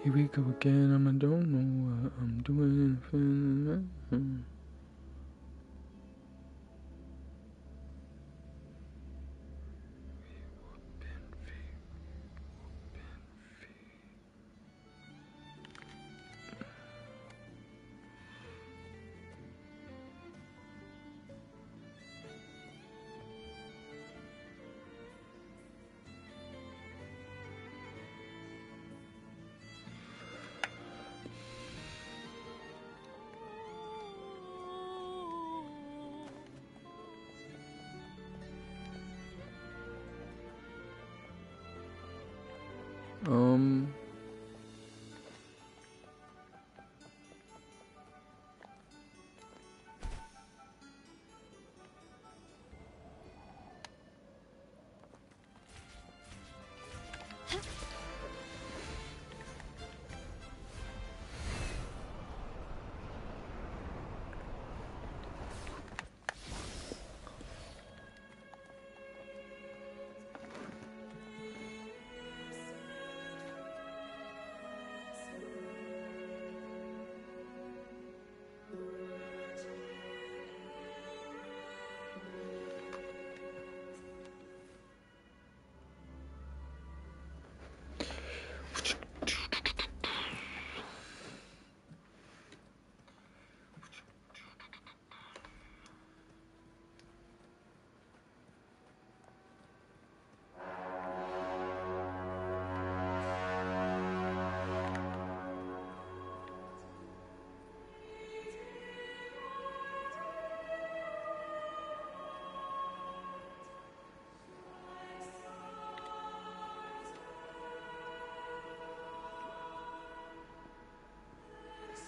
Here we go again, I don't know what I'm doing.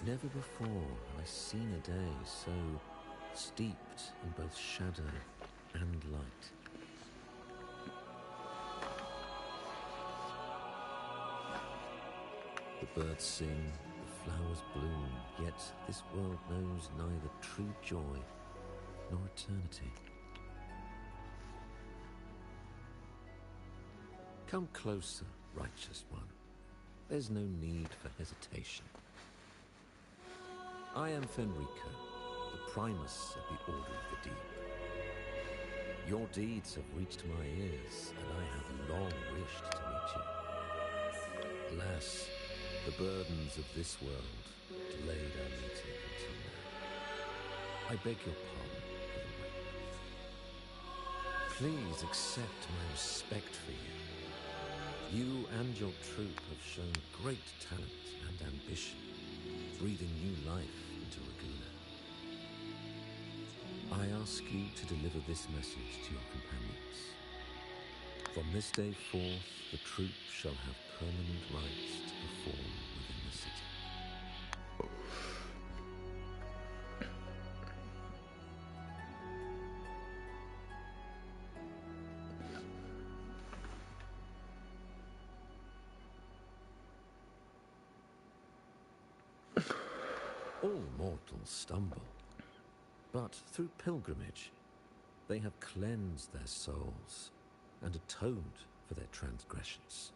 Never before have I seen a day so steeped in both shadow and light. The birds sing, the flowers bloom, yet this world knows neither true joy nor eternity. Come closer, righteous one. There's no need for hesitation. I am Fenrico, the primus of the Order of the Deep. Your deeds have reached my ears, and I have long wished to meet you. Alas, the burdens of this world delayed our meeting until now. I beg your pardon for the wait. Please accept my respect for you. You and your troop have shown great talent and ambition, breathing new life into Raguna. I ask you to deliver this message to your companions. From this day forth, the troop shall have permanent rights to perform within the city. All mortals stumble, but through pilgrimage, they have cleansed their souls and atoned for their transgressions.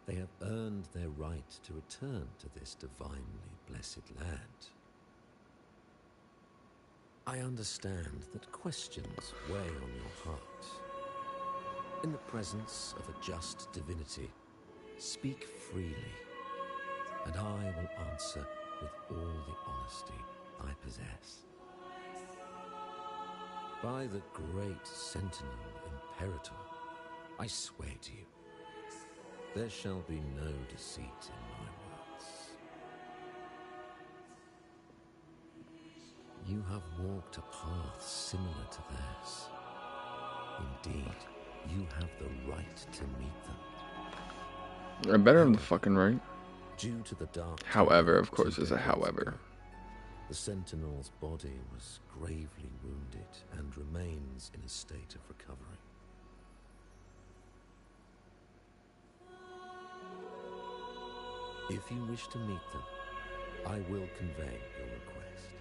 They have earned their right to return to this divinely blessed land. I understand that questions weigh on your heart. In the presence of a just divinity, speak freely, and I will answer with all the honesty I possess. By the great Sentinel Imperator, I swear to you, there shall be no deceit in my words. You have walked a path similar to theirs. Indeed, you have the right to meet them. I better have the fucking right. Due to the dark. However, of course, there's a however. The Sentinel's body was gravely wounded and remains in a state of recovery. If you wish to meet them, I will convey your request.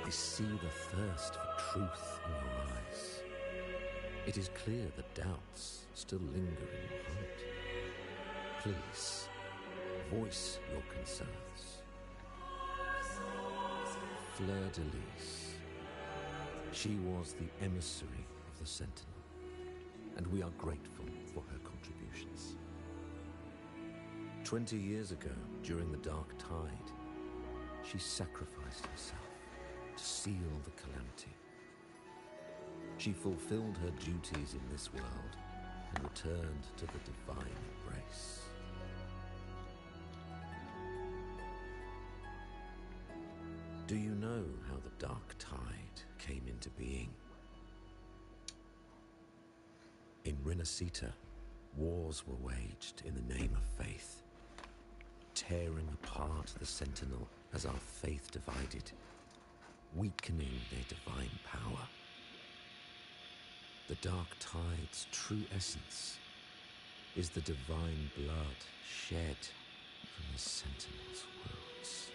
I see the thirst for truth in your eyes. It is clear that doubts still linger in your heart. Please, voice your concerns. Fleur de Lis. She was the emissary of the Sentinel, and we are grateful for her contributions. 20 years ago, during the Dark Tide, she sacrificed herself to seal the calamity. She fulfilled her duties in this world and returned to the divine embrace. Do you know how the Dark Tide came into being? In Rinascita, wars were waged in the name of faith, tearing apart the Sentinel as our faith divided, weakening their divine power. The Dark Tide's true essence is the divine blood shed from the Sentinel's wounds.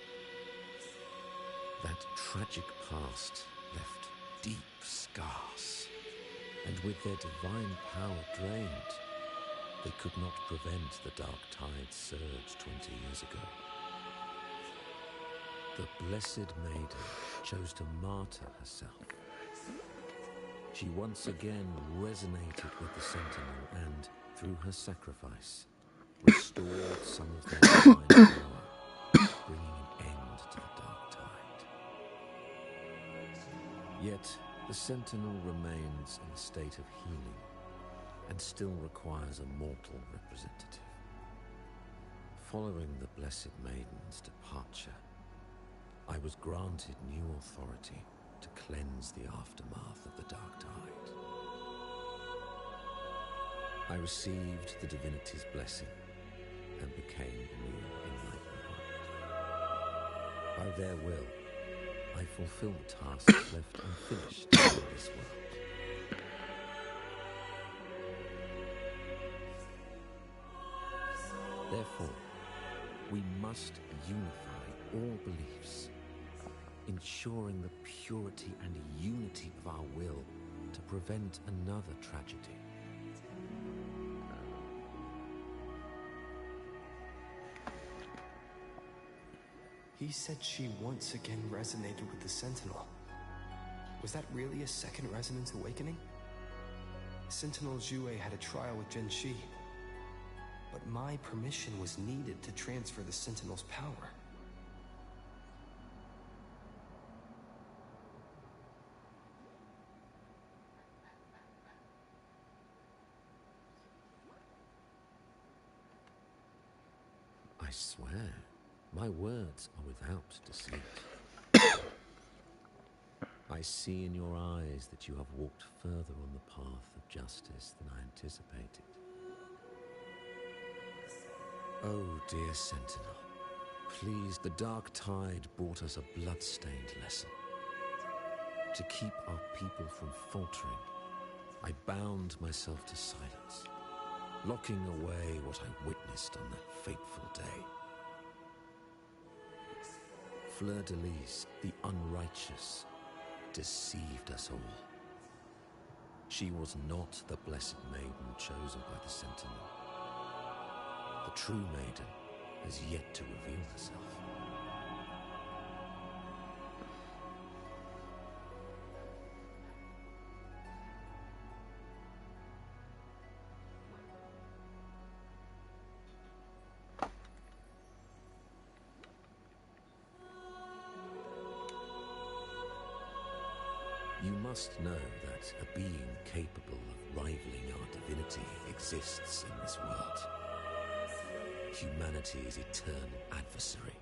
That tragic past left deep scars, and with their divine power drained, they could not prevent the Dark Tide's surge 20 years ago. The Blessed Maiden chose to martyr herself. She once again resonated with the Sentinel and, through her sacrifice, restored some of their divine power, bringing an end to the Dark Tide. Yet, the Sentinel remains in a state of healing and still requires a mortal representative. Following the Blessed Maiden's departure, I was granted new authority to cleanse the aftermath of the Dark Tide. I received the divinity's blessing and became a new enlightened one. By their will, I fulfill the tasks left unfinished in this world. Therefore, we must unify all beliefs, ensuring the purity and unity of our will to prevent another tragedy. He said she once again resonated with the Sentinel. Was that really a second resonance awakening? Sentinel Jue had a trial with Genshi, but my permission was needed to transfer the Sentinel's power. I swear, my words are without deceit. I see in your eyes that you have walked further on the path of justice than I anticipated. Oh, dear Sentinel, please, the Dark Tide brought us a blood-stained lesson. To keep our people from faltering, I bound myself to silence, locking away what I witnessed on that fateful day. Fleur de Lis, the unrighteous, deceived us all. She was not the Blessed Maiden chosen by the Sentinel. The true maiden has yet to reveal herself. You must know that a being capable of rivaling our divinity exists in this world. Humanity's eternal adversary,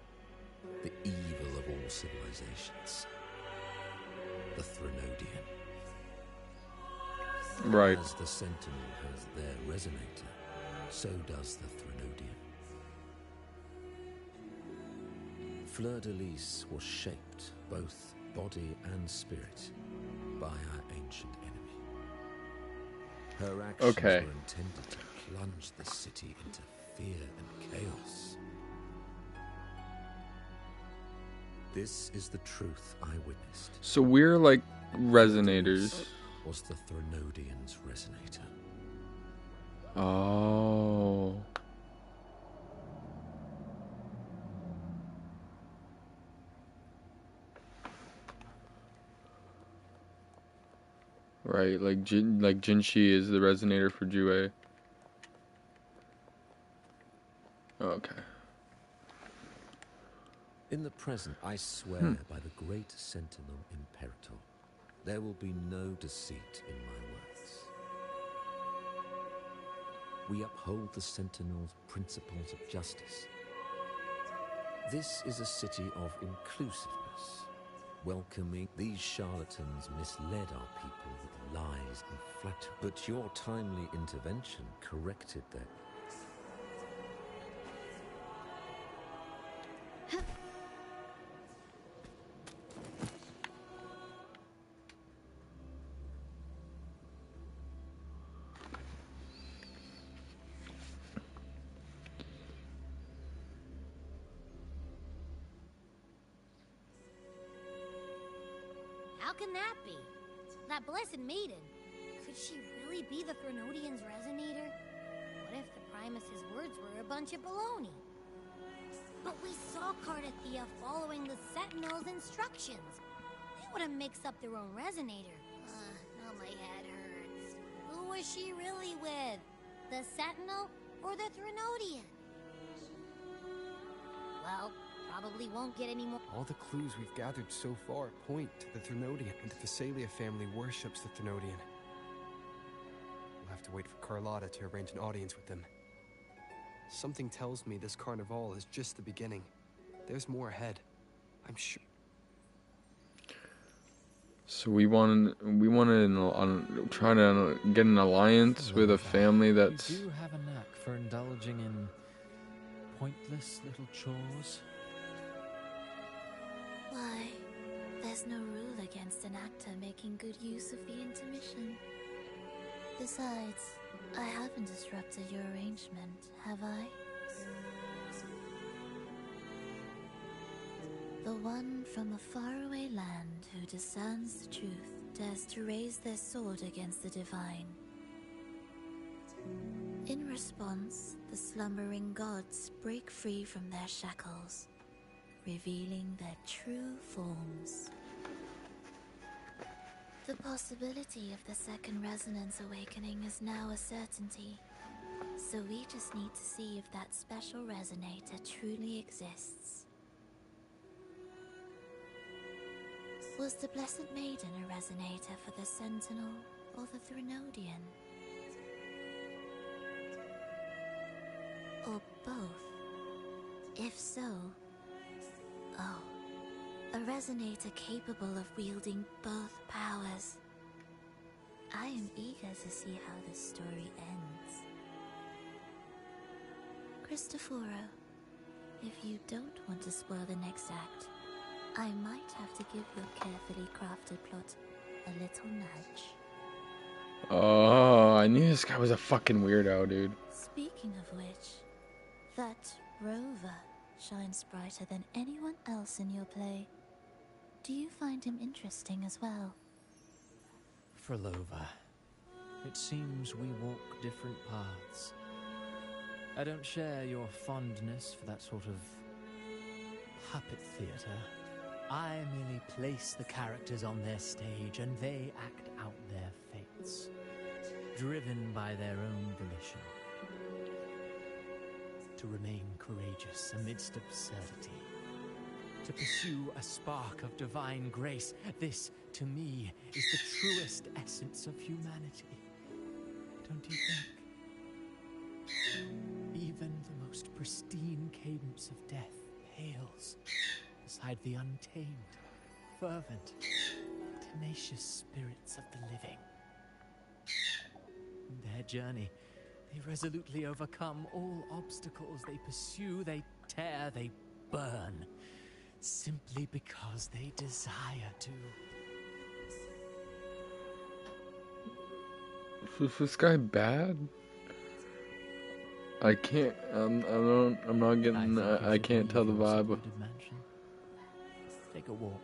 the evil of all civilizations, the Threnodian. Right. As the Sentinel has their resonator, so does the Threnodian. Fleur de Lis was shaped, both body and spirit, by our ancient enemy. Her actions were intended to plunge the city into fear and chaos. This is the truth I witnessed. So we're like resonators. Was the Threnodian's resonator. Oh. Right, like Jinshi is the resonator for Jue. Okay. In the present, I swear by the great Sentinel Imperator, there will be no deceit in my words. We uphold the Sentinel's principles of justice. This is a city of inclusiveness. Welcoming these charlatans misled our people with lies and flattery, but your timely intervention corrected them. How can that be? That blessed maiden. Could she really be the Threnodian's resonator? What if the Primus's words were a bunch of baloney? But we saw Cardathea following the Sentinel's instructions. They wouldn't mix up their own resonator. Now my head hurts. Who was she really with? The Sentinel or the Threnodian? Well, probably won't get any more. All the clues we've gathered so far point to the Threnodian, and the Thessalia family worships the Threnodian. We'll have to wait for Carlotta to arrange an audience with them. Something tells me this carnival is just the beginning. There's more ahead. I'm sure. So we want to try to get an alliance with a family that's. You do have a knack for indulging in pointless little chores. Why, there's no rule against an actor making good use of the intermission. Besides, I haven't disrupted your arrangement, have I? The one from a faraway land who discerns the truth dares to raise their sword against the divine. In response, the slumbering gods break free from their shackles, revealing their true forms. The possibility of the second resonance awakening is now a certainty, so we just need to see if that special resonator truly exists. Was the Blessed Maiden a resonator for the Sentinel or the Threnodian? Or both? If so, oh, a resonator capable of wielding both powers. I am eager to see how this story ends. Cristoforo, if you don't want to spoil the next act, I might have to give your carefully crafted plot a little nudge. Oh, I knew this guy was a fucking weirdo, dude. Speaking of which, that Rover shines brighter than anyone else in your play. Do you find him interesting as well? Frolova, it seems we walk different paths. I don't share your fondness for that sort of puppet theatre. I merely place the characters on their stage and they act out their fates, driven by their own volition. To remain courageous amidst absurdity. To pursue a spark of divine grace. This, to me, is the truest essence of humanity. Don't you think? Even the most pristine cadence of death pales beside the untamed, fervent, tenacious spirits of the living. In their journey, they resolutely overcome all obstacles. They pursue, they tear, they burn, simply because they desire to. Is this guy bad? I can't. I'm not getting. I can't tell the vibe. Take a walk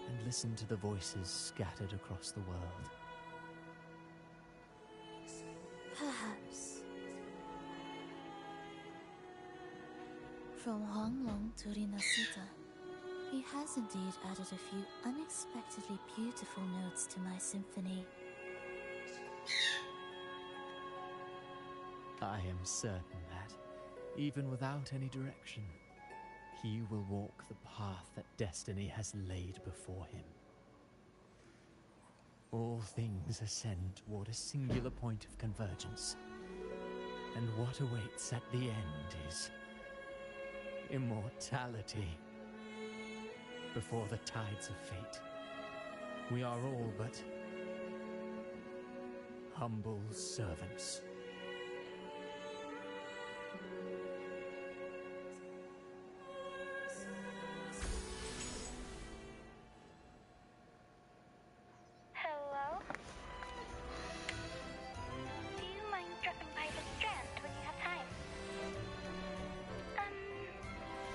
and listen to the voices scattered across the world. Perhaps. From Huanglong to Rinasita, he has indeed added a few unexpectedly beautiful notes to my symphony. I am certain that, even without any direction, he will walk the path that destiny has laid before him. All things ascend toward a singular point of convergence, and what awaits at the end is immortality. Before the tides of fate, we are all but humble servants. Hello? Do you mind dropping by the Strand when you have time?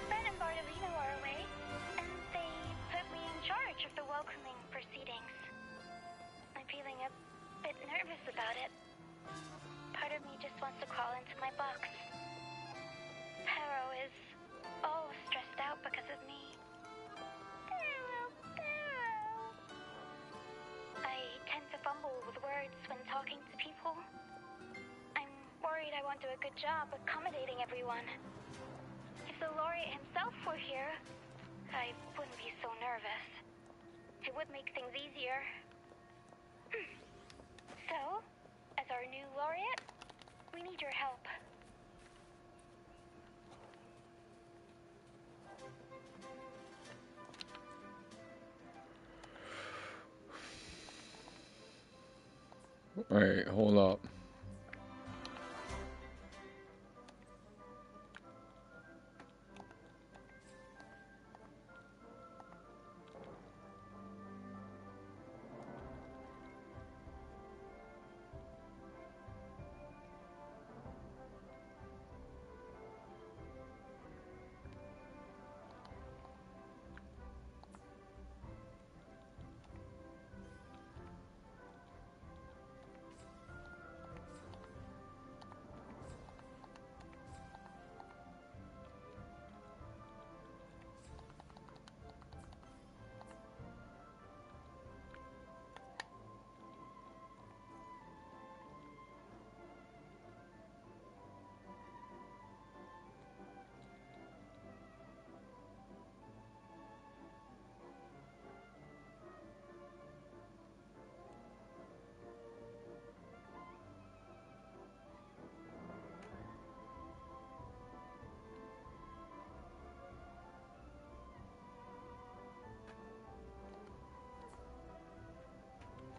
Ben and Bardolino are away, and they put me in charge of the welcoming proceedings. I'm feeling a bit nervous about it. Part of me just wants to crawl into my box. Harrow is all stressed out because of me. I tend to fumble with words when talking to people. I'm worried I won't do a good job accommodating everyone. If the laureate himself were here, I wouldn't be so nervous. It would make things easier. So, as our new laureate, we need your help. Alright, hold up.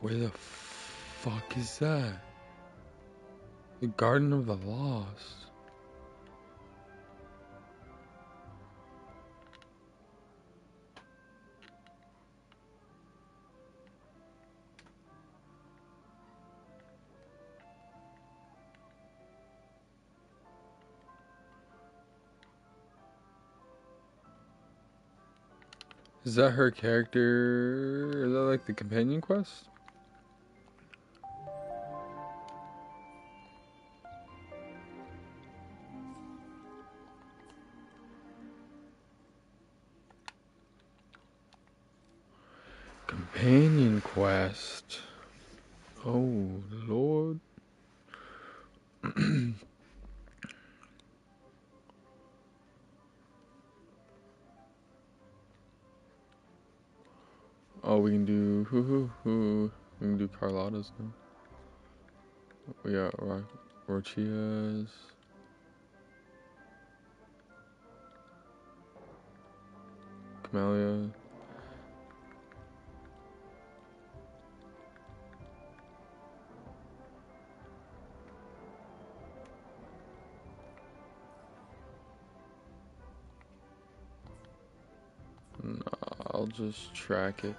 Where the fuck is that? The Garden of the Lost. Is that her character? Is that like the companion quest? Companion quest. Oh, Lord. Oh, we can do we can do Carlotta's now. We got Rochia's. Camellia. I'll just track it.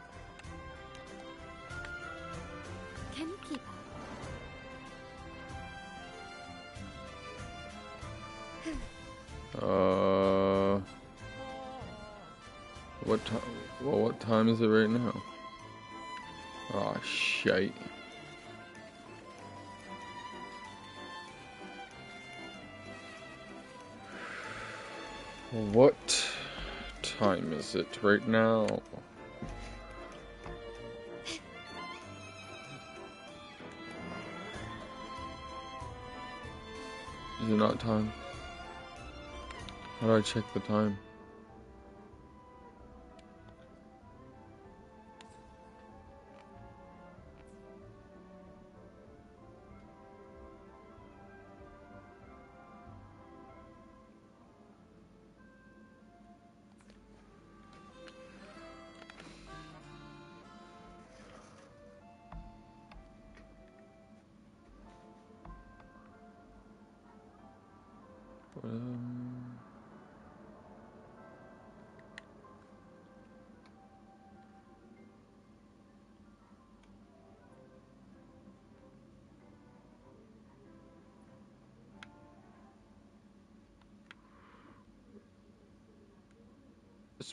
Can you keep What time? Well, what time is it right now? Oh, shite. What time is it right now? Is it not time? How do I check the time?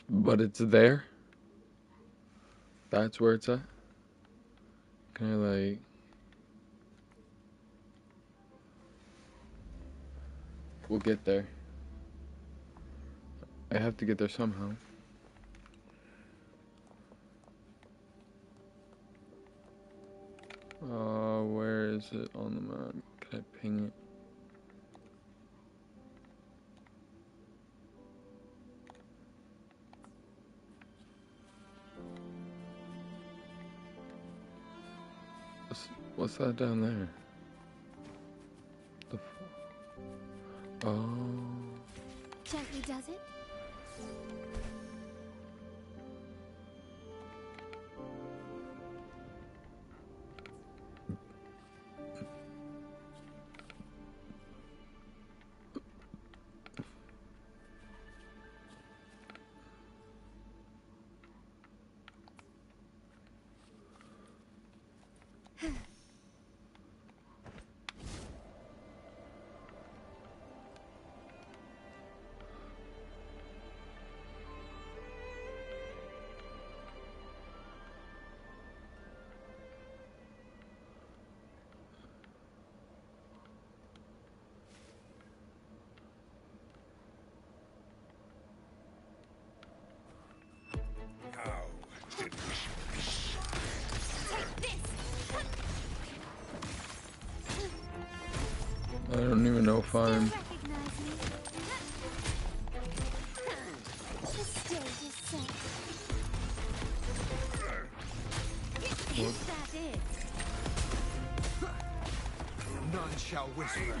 But it's there. That's where it's at. Can I like? We'll get there. I have to get there somehow. Where is it on the map? Can I ping it? What's that down there? Oh. Gently does it? I don't even know if I'm. None shall whisper.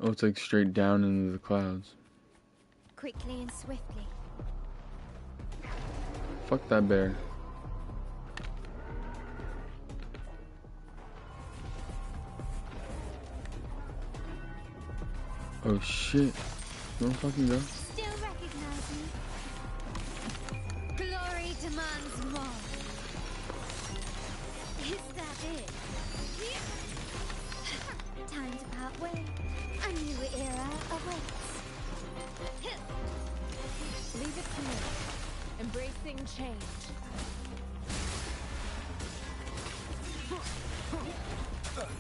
Oh, it's like straight down into the clouds. Quickly and swiftly. Fuck that bear. Oh shit. Don't fucking go. Still recognize me? Glory demands more. Is that it? Time to part ways. A new era awaits. Leave it to me. Embracing change.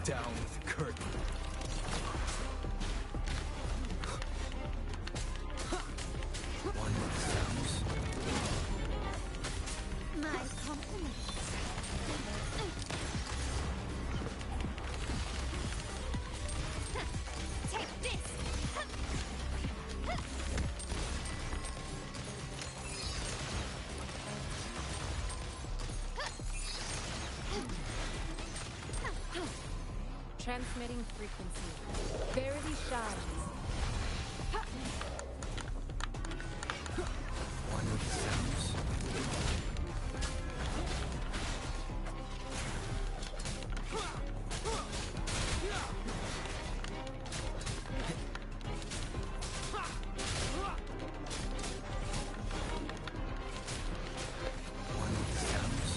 Down with the curtain. One sounds. My compliments. Take this. Transmitting frequency. Verity shines. One with the sounds. One with the sounds.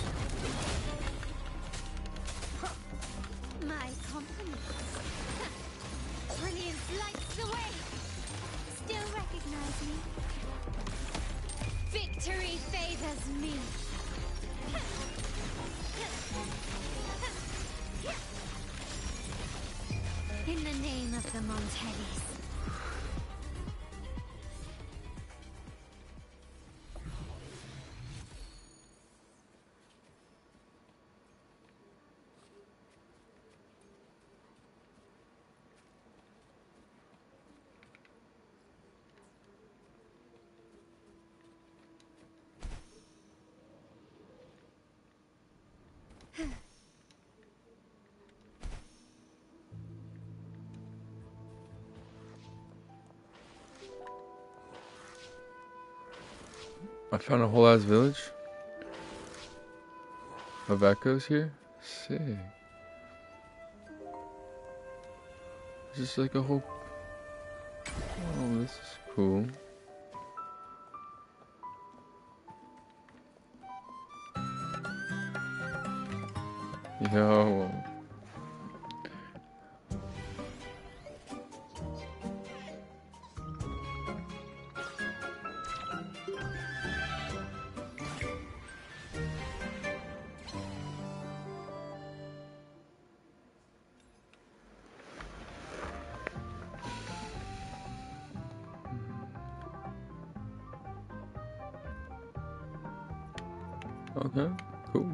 My compliments. Brilliance lights the way. Still recognize me? Victory favors me. In the name of the Montellis. I found a whole ass village of echoes here. Sick. Just like a whole. Oh, this is cool. Yo. Okay, cool.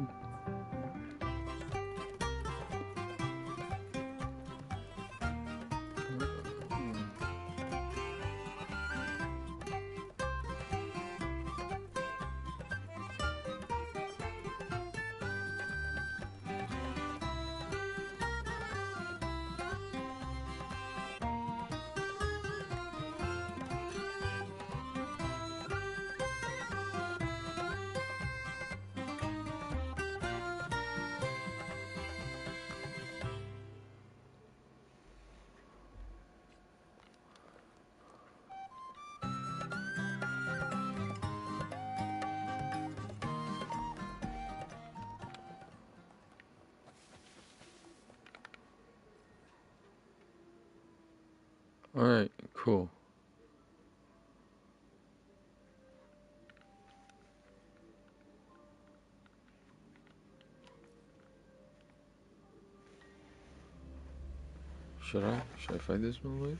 Alright, cool. Should I fight this one with?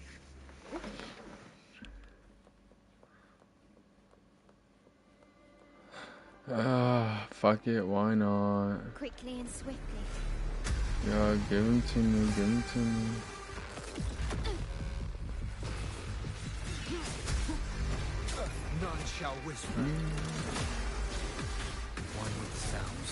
Fuck it, why not? Quickly and swiftly. Yeah, give him to me, give him to me. None shall whisper. One with the sounds.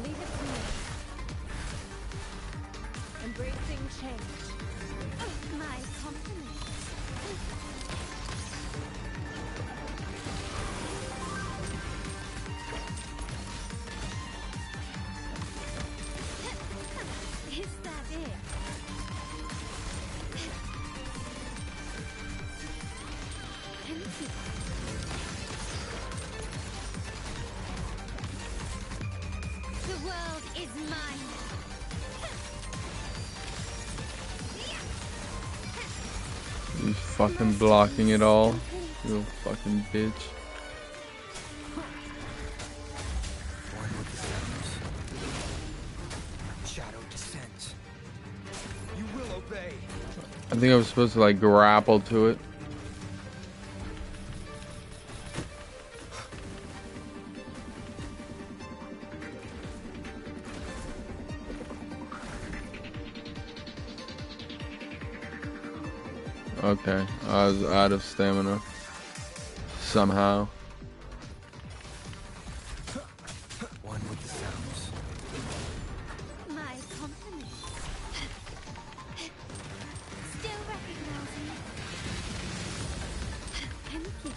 Leave it to me. Embracing change. My compliments. Is that it? Empty. The world is mine. You fucking blocking it all. You fucking bitch. One with the sounds. Shadow descends. You will obey. I think I was supposed to like grapple to it. Okay, I was out of stamina. Somehow. One with the sounds. My compliments. Still recognizing. Thank you.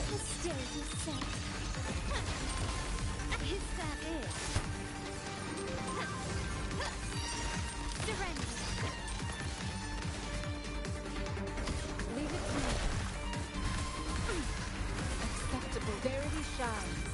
The stage is set. Is that it? Surrender. Leave it to me. Acceptable. Verity shines.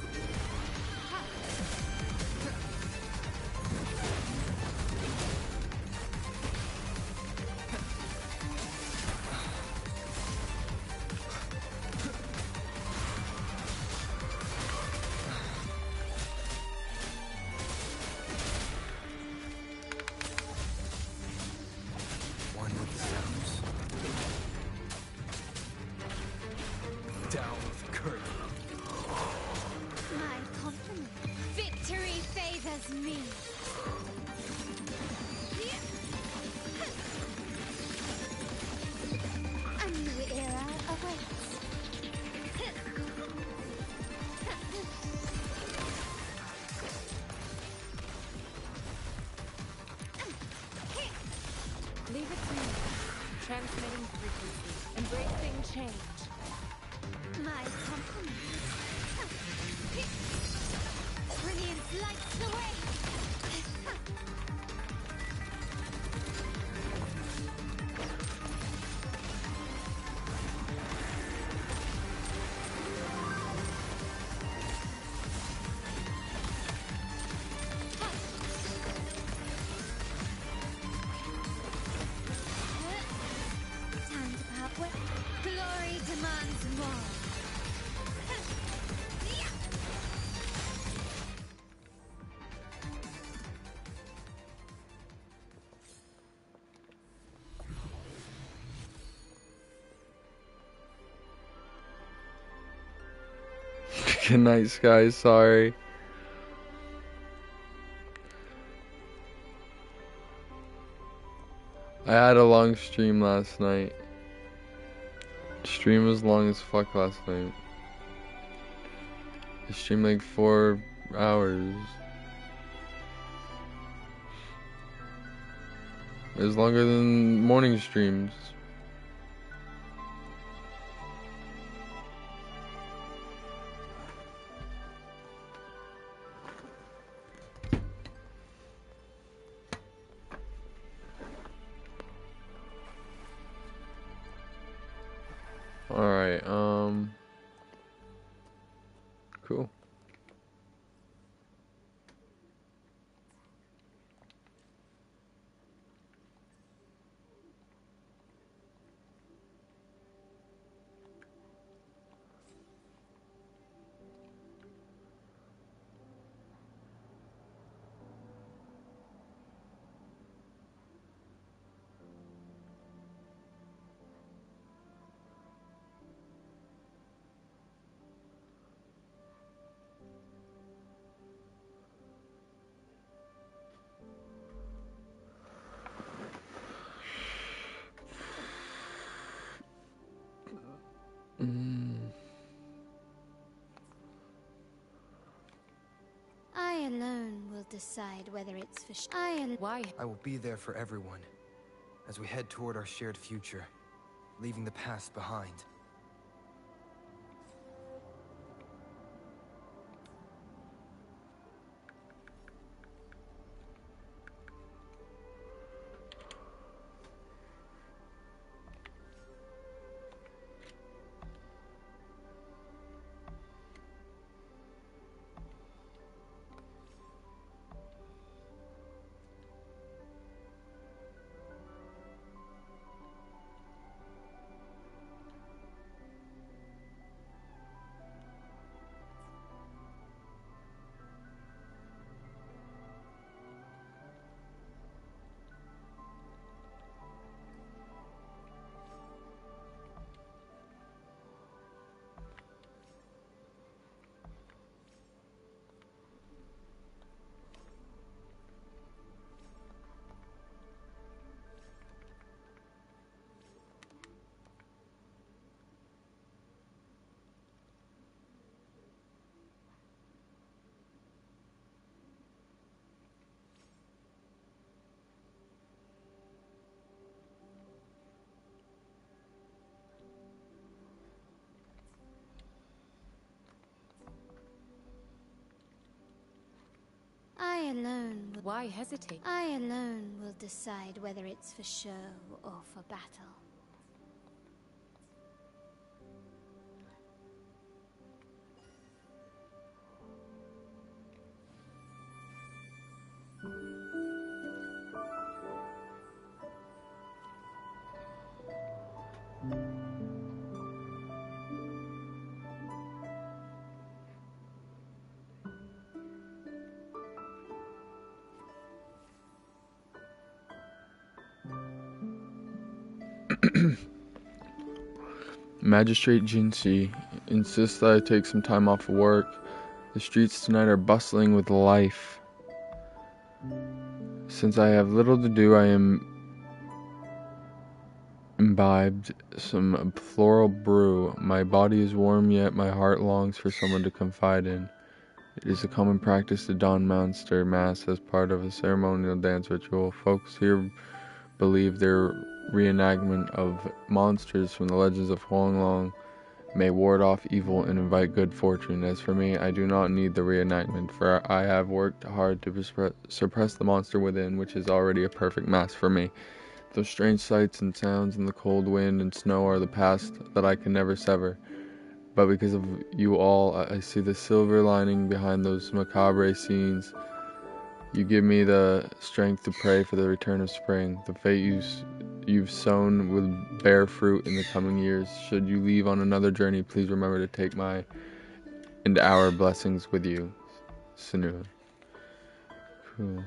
One with the sounds. Down with the curtain. My compliment. Victory favors me. A new era awaits. Leave it to me. Transmitting frequency. Embracing change. My compliment. Brilliance lights the way. Time to part ways. Glory demands more. Good night, Sky. Sorry. I had a long stream last night. Stream was long as fuck last night. I streamed like 4 hours. It was longer than morning streams. Alright, cool. I alone will decide whether it's for Why? I will be there for everyone as we head toward our shared future, leaving the past behind. Why hesitate? I alone will decide whether it's for show or for battle. Magistrate Jinxi insists that I take some time off of work. The streets tonight are bustling with life. Since I have little to do, I am imbibed some floral brew. My body is warm, yet my heart longs for someone to confide in. It is a common practice to don monster masks as part of a ceremonial dance ritual. Folks here believe their reenactment of monsters from the legends of Huang Long may ward off evil and invite good fortune. As for me, I do not need the reenactment, for I have worked hard to suppress the monster within, which is already a perfect mask for me. Those strange sights and sounds and the cold wind and snow are the past that I can never sever. But because of you all, I see the silver lining behind those macabre scenes. You give me the strength to pray for the return of spring. The fate you've sown will bear fruit in the coming years. Should you leave on another journey, please remember to take my and our blessings with you. Sinu. Cool.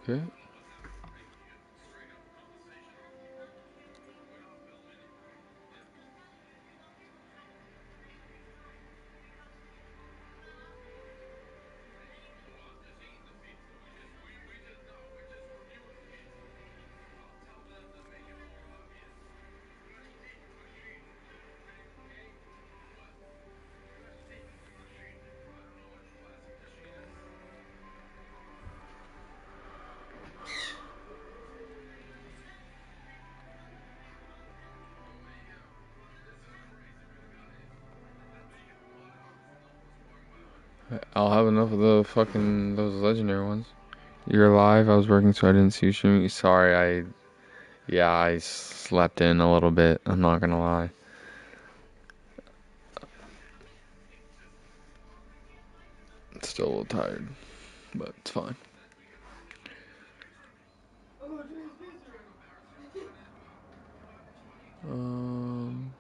Okay. I'll have enough of those legendary ones. You're live. I was working, so I didn't see you streaming. Sorry, I slept in a little bit. I'm not gonna lie. Still a little tired, but it's fine. Um.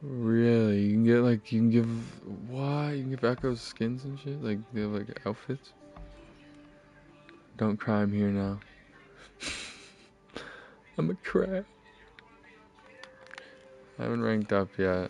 Really? You can give, what? You can give Echoes skins and shit? Like, they have, like, outfits? Don't cry, I'm here now. I'm a cry. I haven't ranked up yet.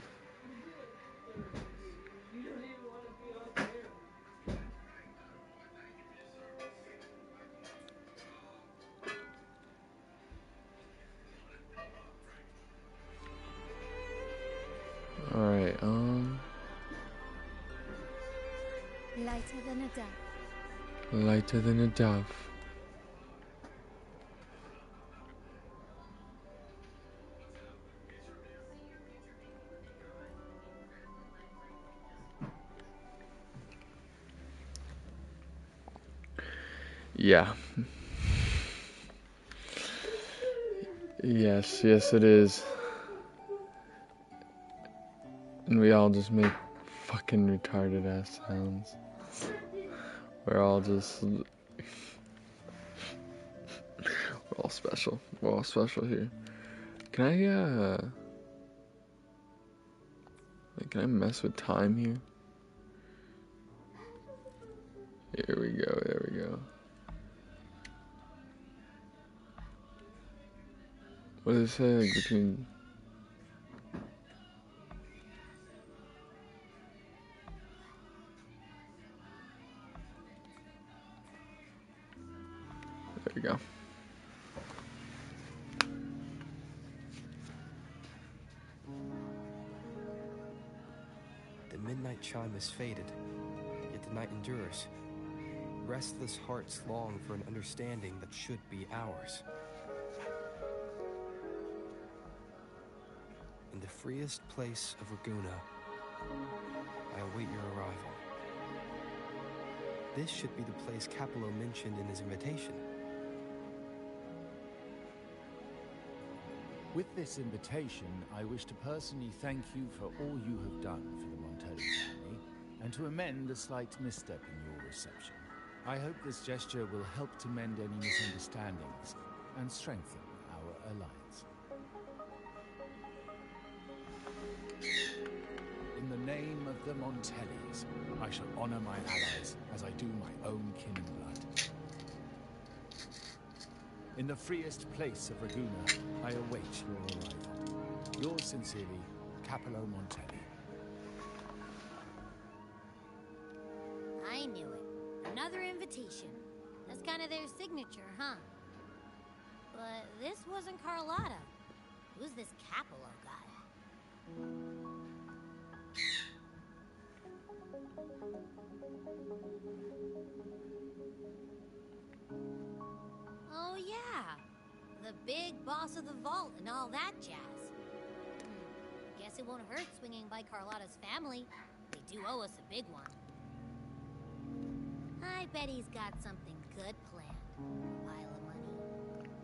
Alright, Lighter than a dove. lighter than a dove. Yeah. Yes, yes it is. And we all just make fucking retarded ass sounds. We're all just... We're all special. We're all special here. Can I mess with time here? Here we go, there we go. What does it say, like, between... There we go. The midnight chime has faded, yet the night endures. Restless hearts long for an understanding that should be ours. In the freest place of Raguna, I await your arrival. This should be the place Capello mentioned in his invitation. With this invitation, I wish to personally thank you for all you have done for the Montelli family, and to amend the slight misstep in your reception. I hope this gesture will help to mend any misunderstandings and strengthen our alliance. In the name of the Montellis, I shall honor my allies as I do my own kin and blood. In the freest place of Raguna, I await your arrival. Yours sincerely, Capello Montelli. I knew it. Another invitation. That's kind of their signature, huh? But this wasn't Carlotta. Who's this Capello guy? Oh yeah, the big boss of the vault and all that jazz. Guess it won't hurt swinging by Carlotta's family. They do owe us a big one. I bet he's got something good planned. A pile of money.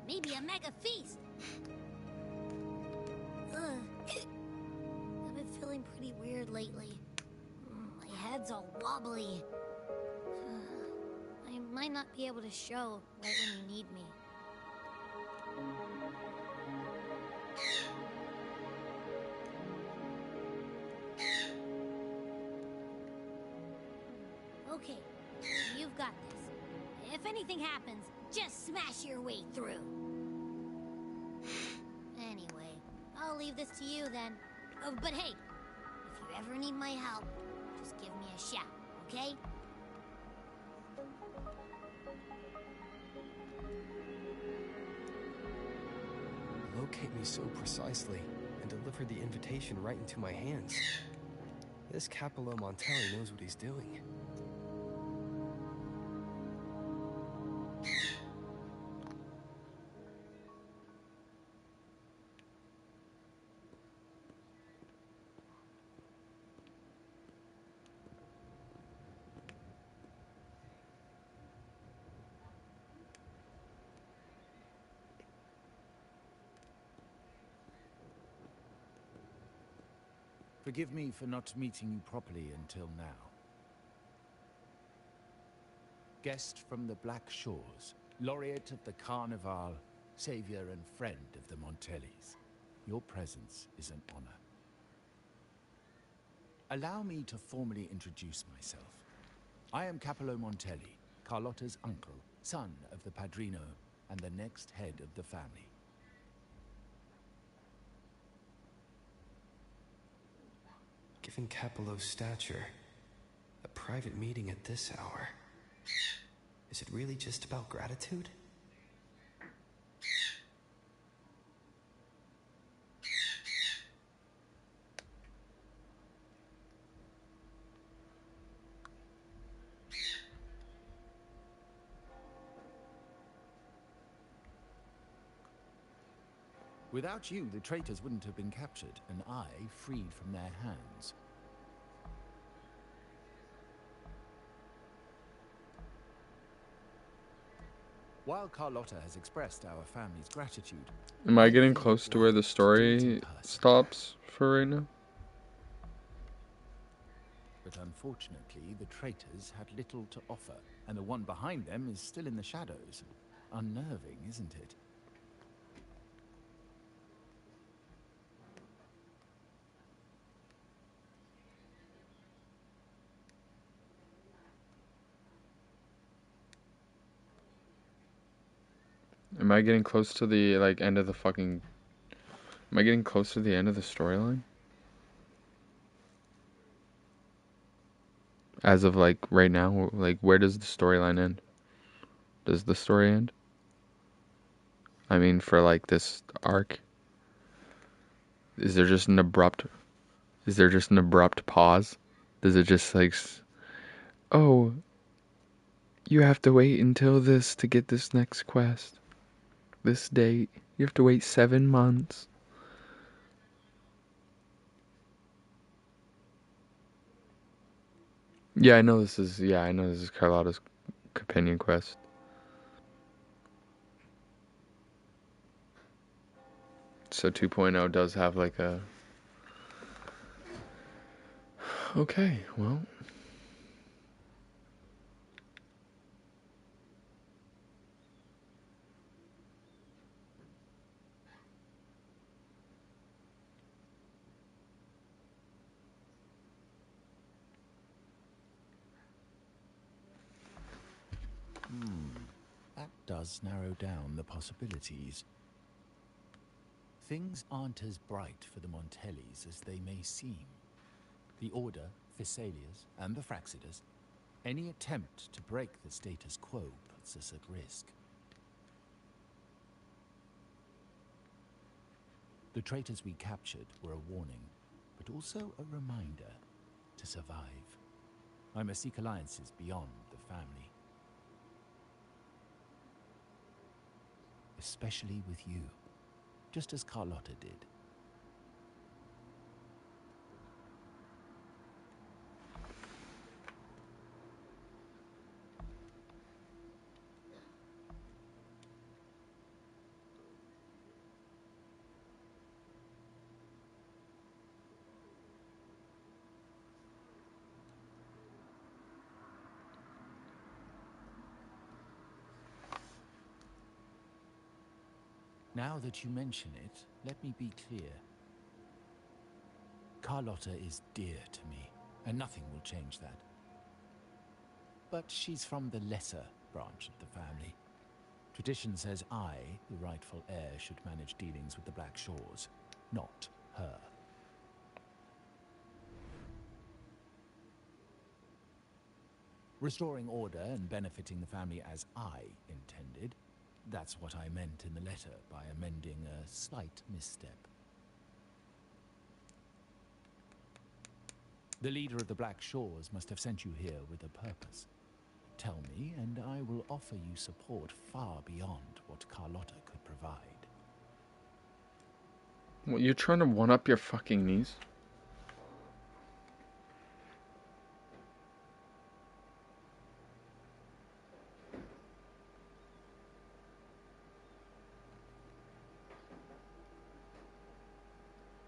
Maybe a mega feast! Ugh. I've been feeling pretty weird lately. My head's all wobbly. I might not be able to show right when you need me. Okay, you've got this. If anything happens, just smash your way through. Anyway, I'll leave this to you then. Oh, but hey, if you ever need my help, just give me a shout, okay? Locate me so precisely and deliver the invitation right into my hands. This Capello Montelli knows what he's doing. Forgive me for not meeting you properly until now. Guest from the Black Shores, laureate of the Carnival, savior and friend of the Montellis. Your presence is an honor. Allow me to formally introduce myself. I am Capello Montelli, Carlotta's uncle, son of the Padrino, and the next head of the family. Given Capello's stature, a private meeting at this hour. Is it really just about gratitude? Without you, the traitors wouldn't have been captured, and I freed from their hands. While Carlotta has expressed our family's gratitude, Am I getting feel close to where the obliged to do it in story person. stops for right now? But unfortunately, the traitors had little to offer, and the one behind them is still in the shadows. Unnerving, isn't it? Am I getting close to the end of the fucking? Am I getting close to the end of the storyline? As of right now, where does the storyline end? Does the story end? I mean, for this arc, is there just an abrupt? Is there just an abrupt pause? Does it just oh, you have to wait until this to get this next quest, this date. You have to wait 7 months. Yeah, I know this is. Yeah, I know this is Carlotta's companion quest. So 2.0 does have a. Okay, well. That does narrow down the possibilities. Things aren't as bright for the Montellis as they may seem. The Order, Thessalias, and the Fraxidas, any attempt to break the status quo puts us at risk. The traitors we captured were a warning, but also a reminder to survive. I must seek alliances beyond the family. Especially with you, just as Carlotta did. Now that you mention it, let me be clear. Carlotta is dear to me, and nothing will change that. But she's from the lesser branch of the family. Tradition says I, the rightful heir, should manage dealings with the Black Shores, not her. Restoring order and benefiting the family as I intended, that's what I meant in the letter by amending a slight misstep. The leader of the Black Shores must have sent you here with a purpose. Tell me, and I will offer you support far beyond what Carlotta could provide. What, you're trying to one-up your fucking niece?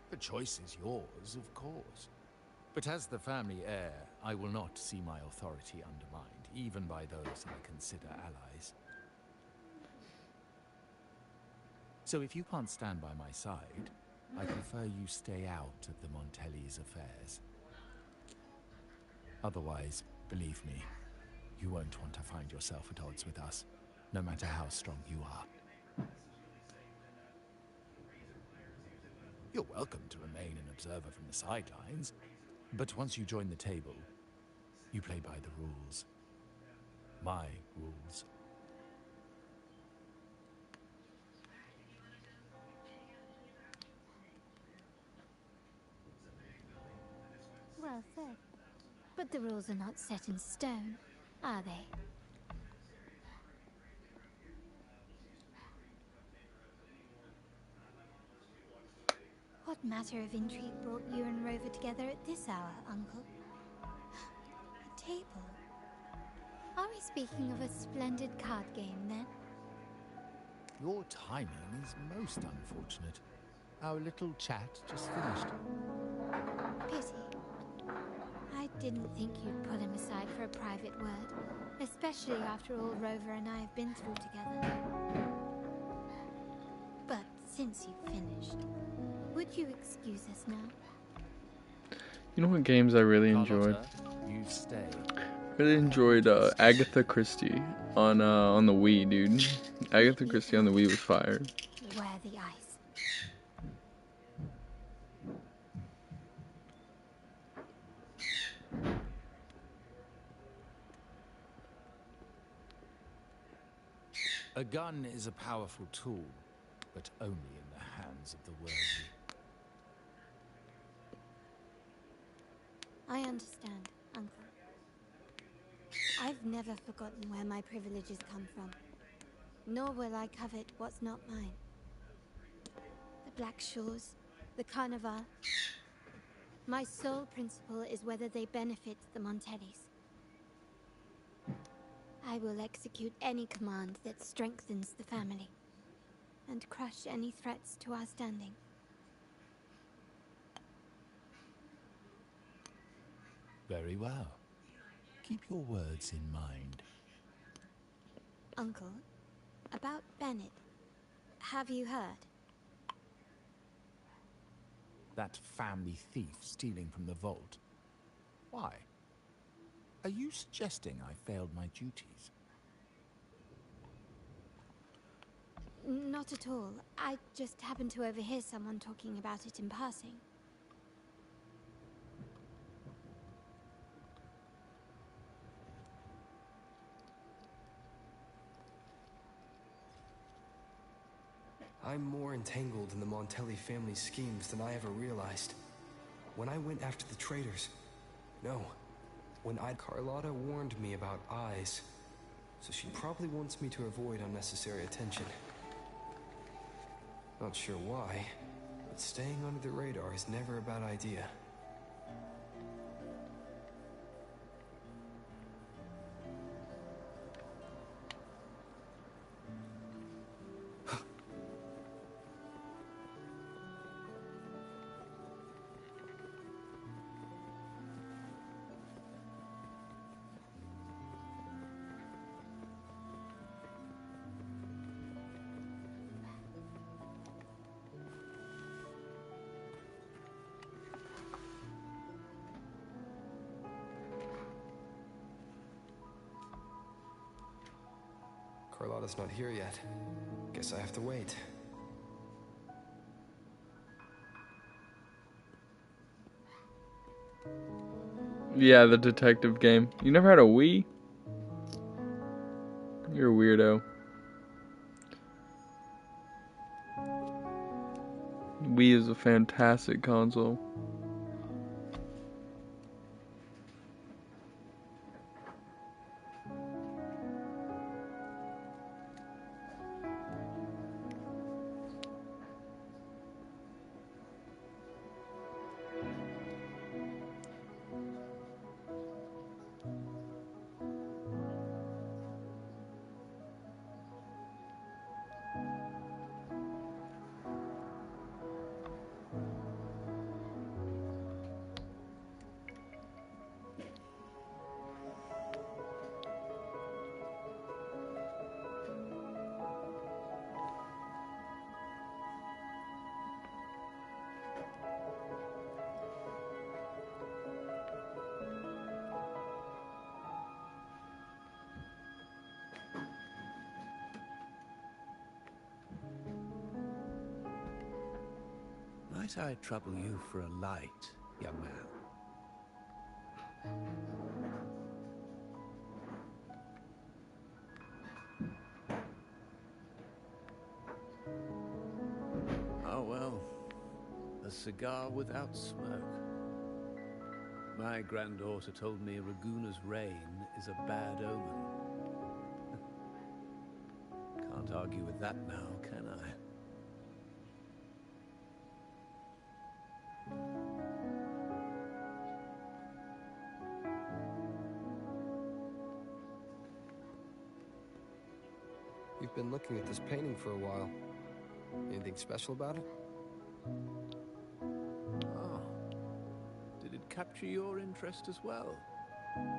The choice is yours, of course. But as the family heir, I will not see my authority undermined, even by those I consider allies. So if you can't stand by my side, I prefer you stay out of the Montelli's affairs. Otherwise, believe me, you won't want to find yourself at odds with us, no matter how strong you are. You're welcome to remain an observer from the sidelines, but once you join the table, you play by the rules. My rules. Well said. But the rules are not set in stone, are they? What matter of intrigue brought you and Rover together at this hour, Uncle? A table? Are we speaking of a splendid card game, then? Your timing is most unfortunate. Our little chat just finished. Pity. I didn't think you'd put him aside for a private word, especially after all Rover and I have been through together. But since you've finished, would you excuse us now? You know what games I really enjoyed? Carlotta, you stay. Really enjoyed Agatha Christie on the Wii, dude. Agatha Christie on the Wii was fire. Beware the ice. A gun is a powerful tool, but only in the hands of the worldly. I understand, Uncle. I've never forgotten where my privileges come from, nor will I covet what's not mine. The Black Shores, the Carnival. My sole principle is whether they benefit the Montellis. I will execute any command that strengthens the family, and crush any threats to our standing. Very well. Keep your words in mind. Uncle, about Bennett, have you heard? That family thief stealing from the vault. Why? Are you suggesting I failed my duties? Not at all. I just happened to overhear someone talking about it in passing. I'm more entangled in the Montelli family schemes than I ever realized. When I went after the traitors... No. Carlotta warned me about eyes. So she probably wants me to avoid unnecessary attention. Not sure why, but staying under the radar is never a bad idea. Carlotta's not here yet. Guess I have to wait. Yeah, the detective game. You never had a Wii? You're a weirdo. Wii is a fantastic console. Might I trouble you for a light, young man? Oh well, a cigar without smoke. My granddaughter told me Raguna's reign is a bad omen. Can't argue with that now, can I? You've I've been looking at this painting for a while. Anything special about it? Oh. Did it capture your interest as well?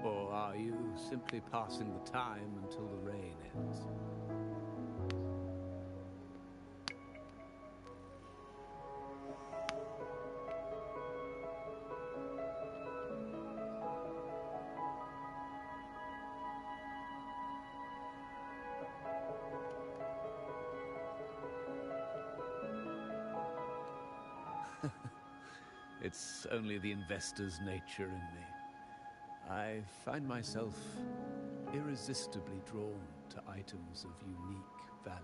Or are you simply passing the time until the rain ends? It's only the investor's nature in me. I find myself irresistibly drawn to items of unique value.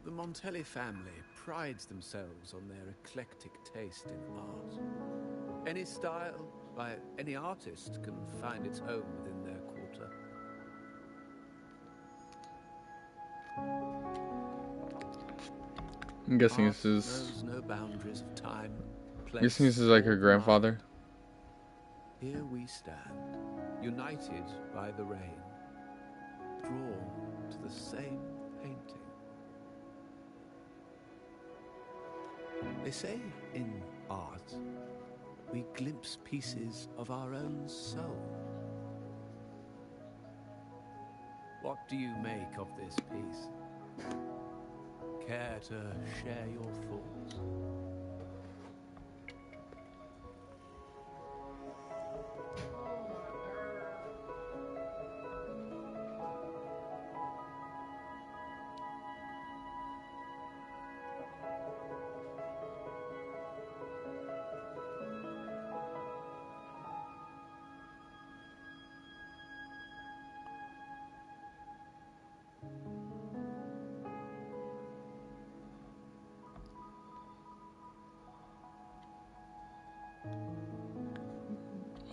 The Montelli family prides themselves on their eclectic taste in art. Any style by any artist can find its home within their quarter. I'm guessing Art this is. knows no boundaries of time, I'm guessing place, this is like her or grandfather. mind. Here we stand, united by the rain, drawn to the same painting. They say in art, we glimpse pieces of our own soul. What do you make of this piece? Care to share your thoughts?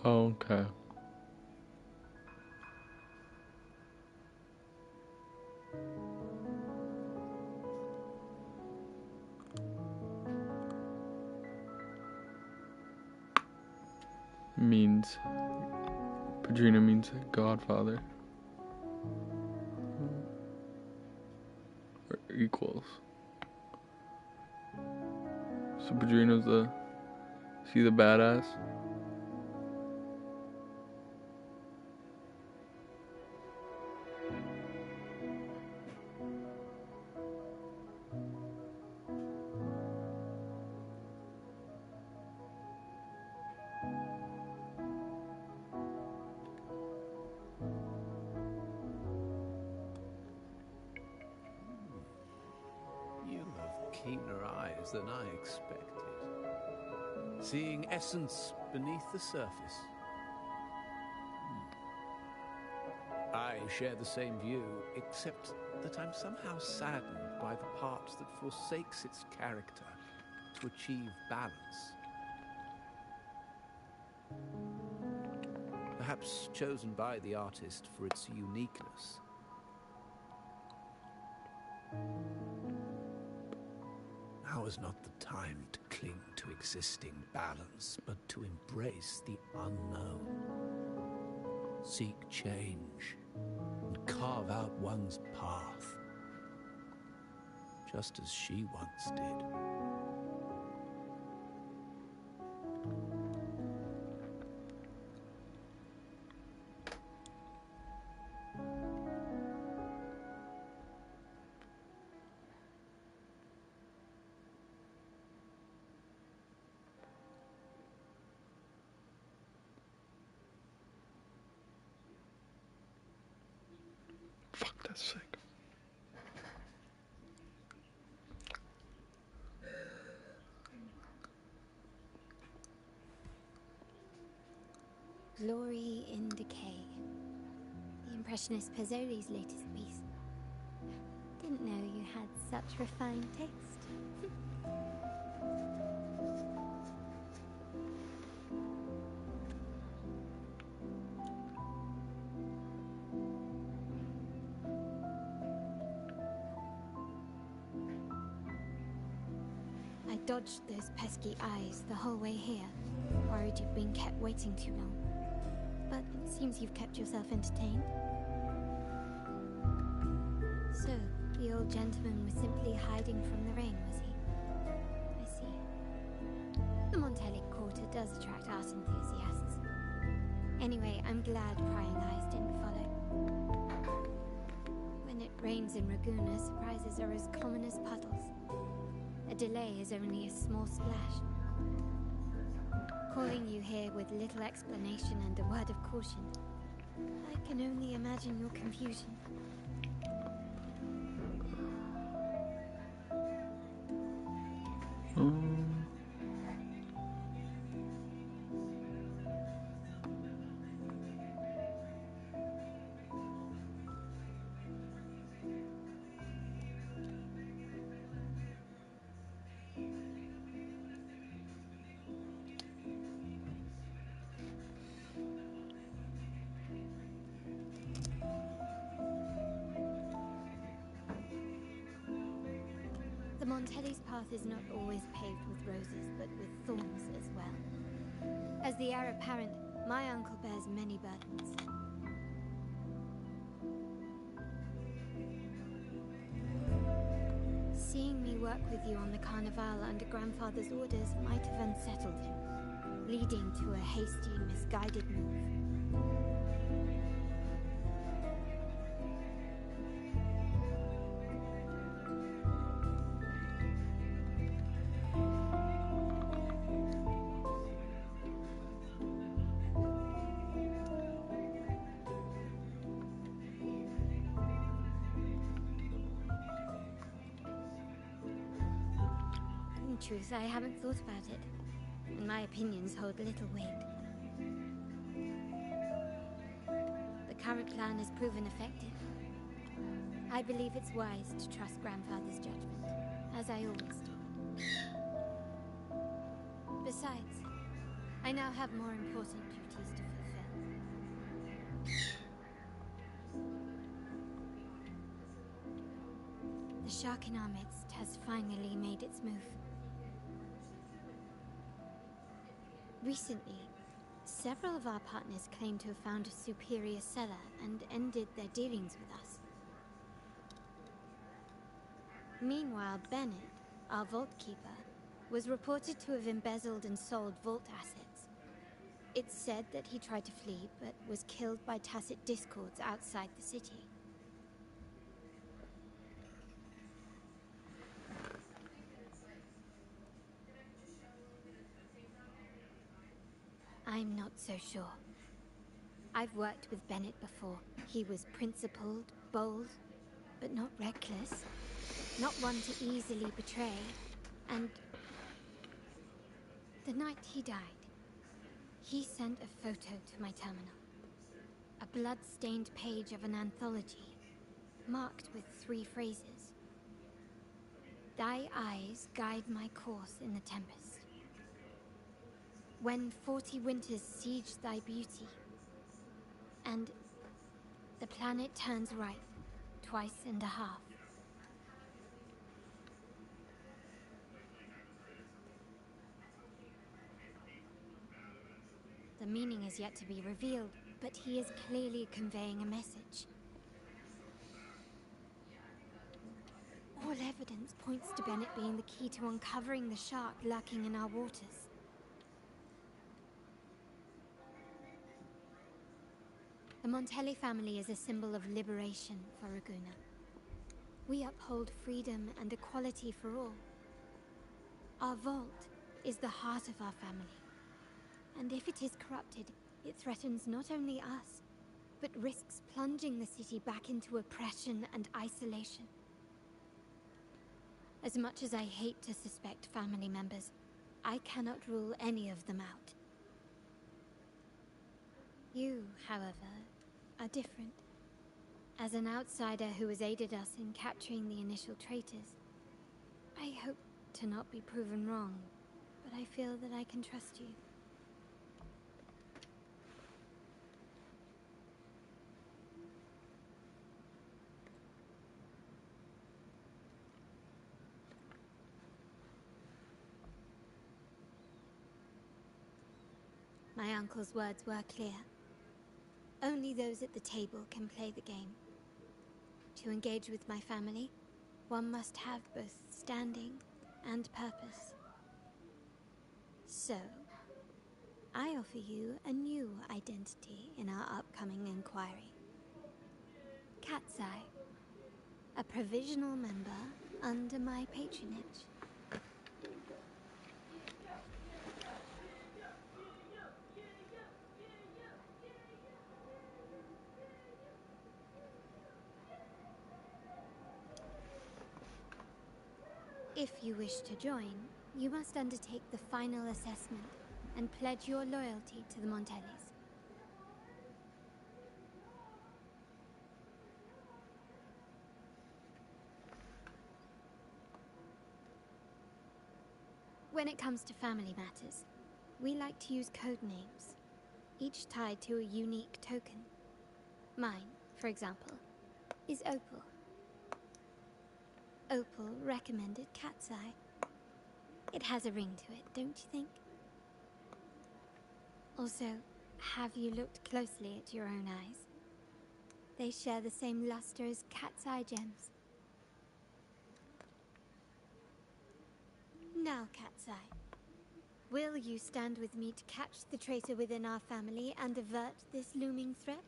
Oh, okay. Means Padrino means godfather. Or equals. So Padrino's the. Is he the badass? You have keener eyes than I expected. Seeing essence beneath the surface. I share the same view, except that I'm somehow saddened by the part that forsakes its character to achieve balance. Perhaps chosen by the artist for its uniqueness. Now is not the time to cling to existing balance, but to embrace the unknown. Seek change and carve out one's path, just as she once did. Fuck, that's sick. Glory in Decay. The Impressionist Pizzoli's latest piece. Didn't know you had such refined taste. I dodged those pesky eyes the whole way here. Worried you'd been kept waiting too long. But Seems you've kept yourself entertained. So, the old gentleman was simply hiding from the rain, was he? I see. The Montelli Quarter does attract art enthusiasts. Anyway, I'm glad prying eyes didn't follow. When it rains in Ragusa, surprises are as common as puddles. A delay is only a small splash. Calling you here with little explanation and a word of caution, I can only imagine your confusion. The Montelli's path is not always paved with roses, but with thorns as well. As the heir apparent, my uncle bears many burdens. Seeing me work with you on the Carnival under grandfather's orders might have unsettled him, leading to a hasty, misguided move. In truth, I haven't thought about it, and my opinions hold little weight. The current plan has proven effective. I believe it's wise to trust grandfather's judgment, as I always do. Besides, I now have more important duties to fulfill. The shark in our midst has finally made its move. Recently, several of our partners claimed to have found a superior cellar and ended their dealings with us. Meanwhile, Bennett, our vault keeper, was reported to have embezzled and sold vault assets. It's said that he tried to flee, but was killed by tacit discords outside the city. I'm not so sure. I've worked with Bennett before. He was principled, bold, but not reckless. Not one to easily betray. And the night he died, he sent a photo to my terminal. A blood-stained page of an anthology, marked with 3 phrases. Thy eyes guide my course in the tempest. When 40 winters siege thy beauty, and the planet turns right, twice and a half. The meaning is yet to be revealed, but he is clearly conveying a message. All evidence points to Bennett being the key to uncovering the shark lurking in our waters. The Montelli family is a symbol of liberation for Ragusa. We uphold freedom and equality for all. Our vault is the heart of our family. And if it is corrupted, it threatens not only us, but risks plunging the city back into oppression and isolation. As much as I hate to suspect family members, I cannot rule any of them out. You, however, are different. As an outsider who has aided us in capturing the initial traitors, I hope to not be proven wrong, but I feel that I can trust you. My uncle's words were clear. Only those at the table can play the game. To engage with my family, one must have both standing and purpose. So, I offer you a new identity in our upcoming inquiry. Cat's Eye, a provisional member under my patronage. If you wish to join, you must undertake the final assessment and pledge your loyalty to the Montellis. When it comes to family matters, we like to use code names, each tied to a unique token. Mine, for example, is Opal. Opal recommended Cat's Eye. It has a ring to it, don't you think? Also, have you looked closely at your own eyes? They share the same luster as Cat's Eye gems. Now, Cat's Eye, will you stand with me to catch the traitor within our family and avert this looming threat?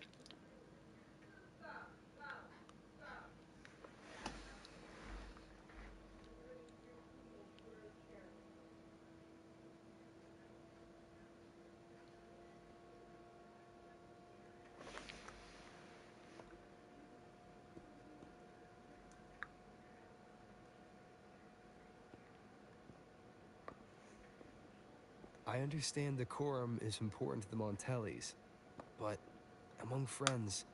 I understand decorum is important to the Montellis, but among friends,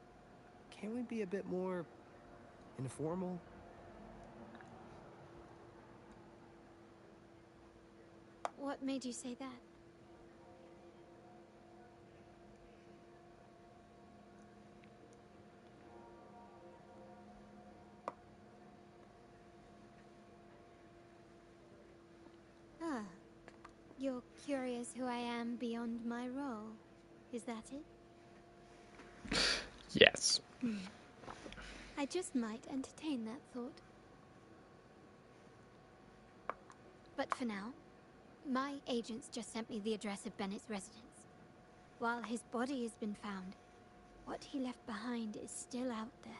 can't we be a bit more informal? What made you say that? Ah, you're curious who I am beyond my role. Is that it? Yes. I just might entertain that thought. But for now, my agents just sent me the address of Bennett's residence. While his body has been found, what he left behind is still out there.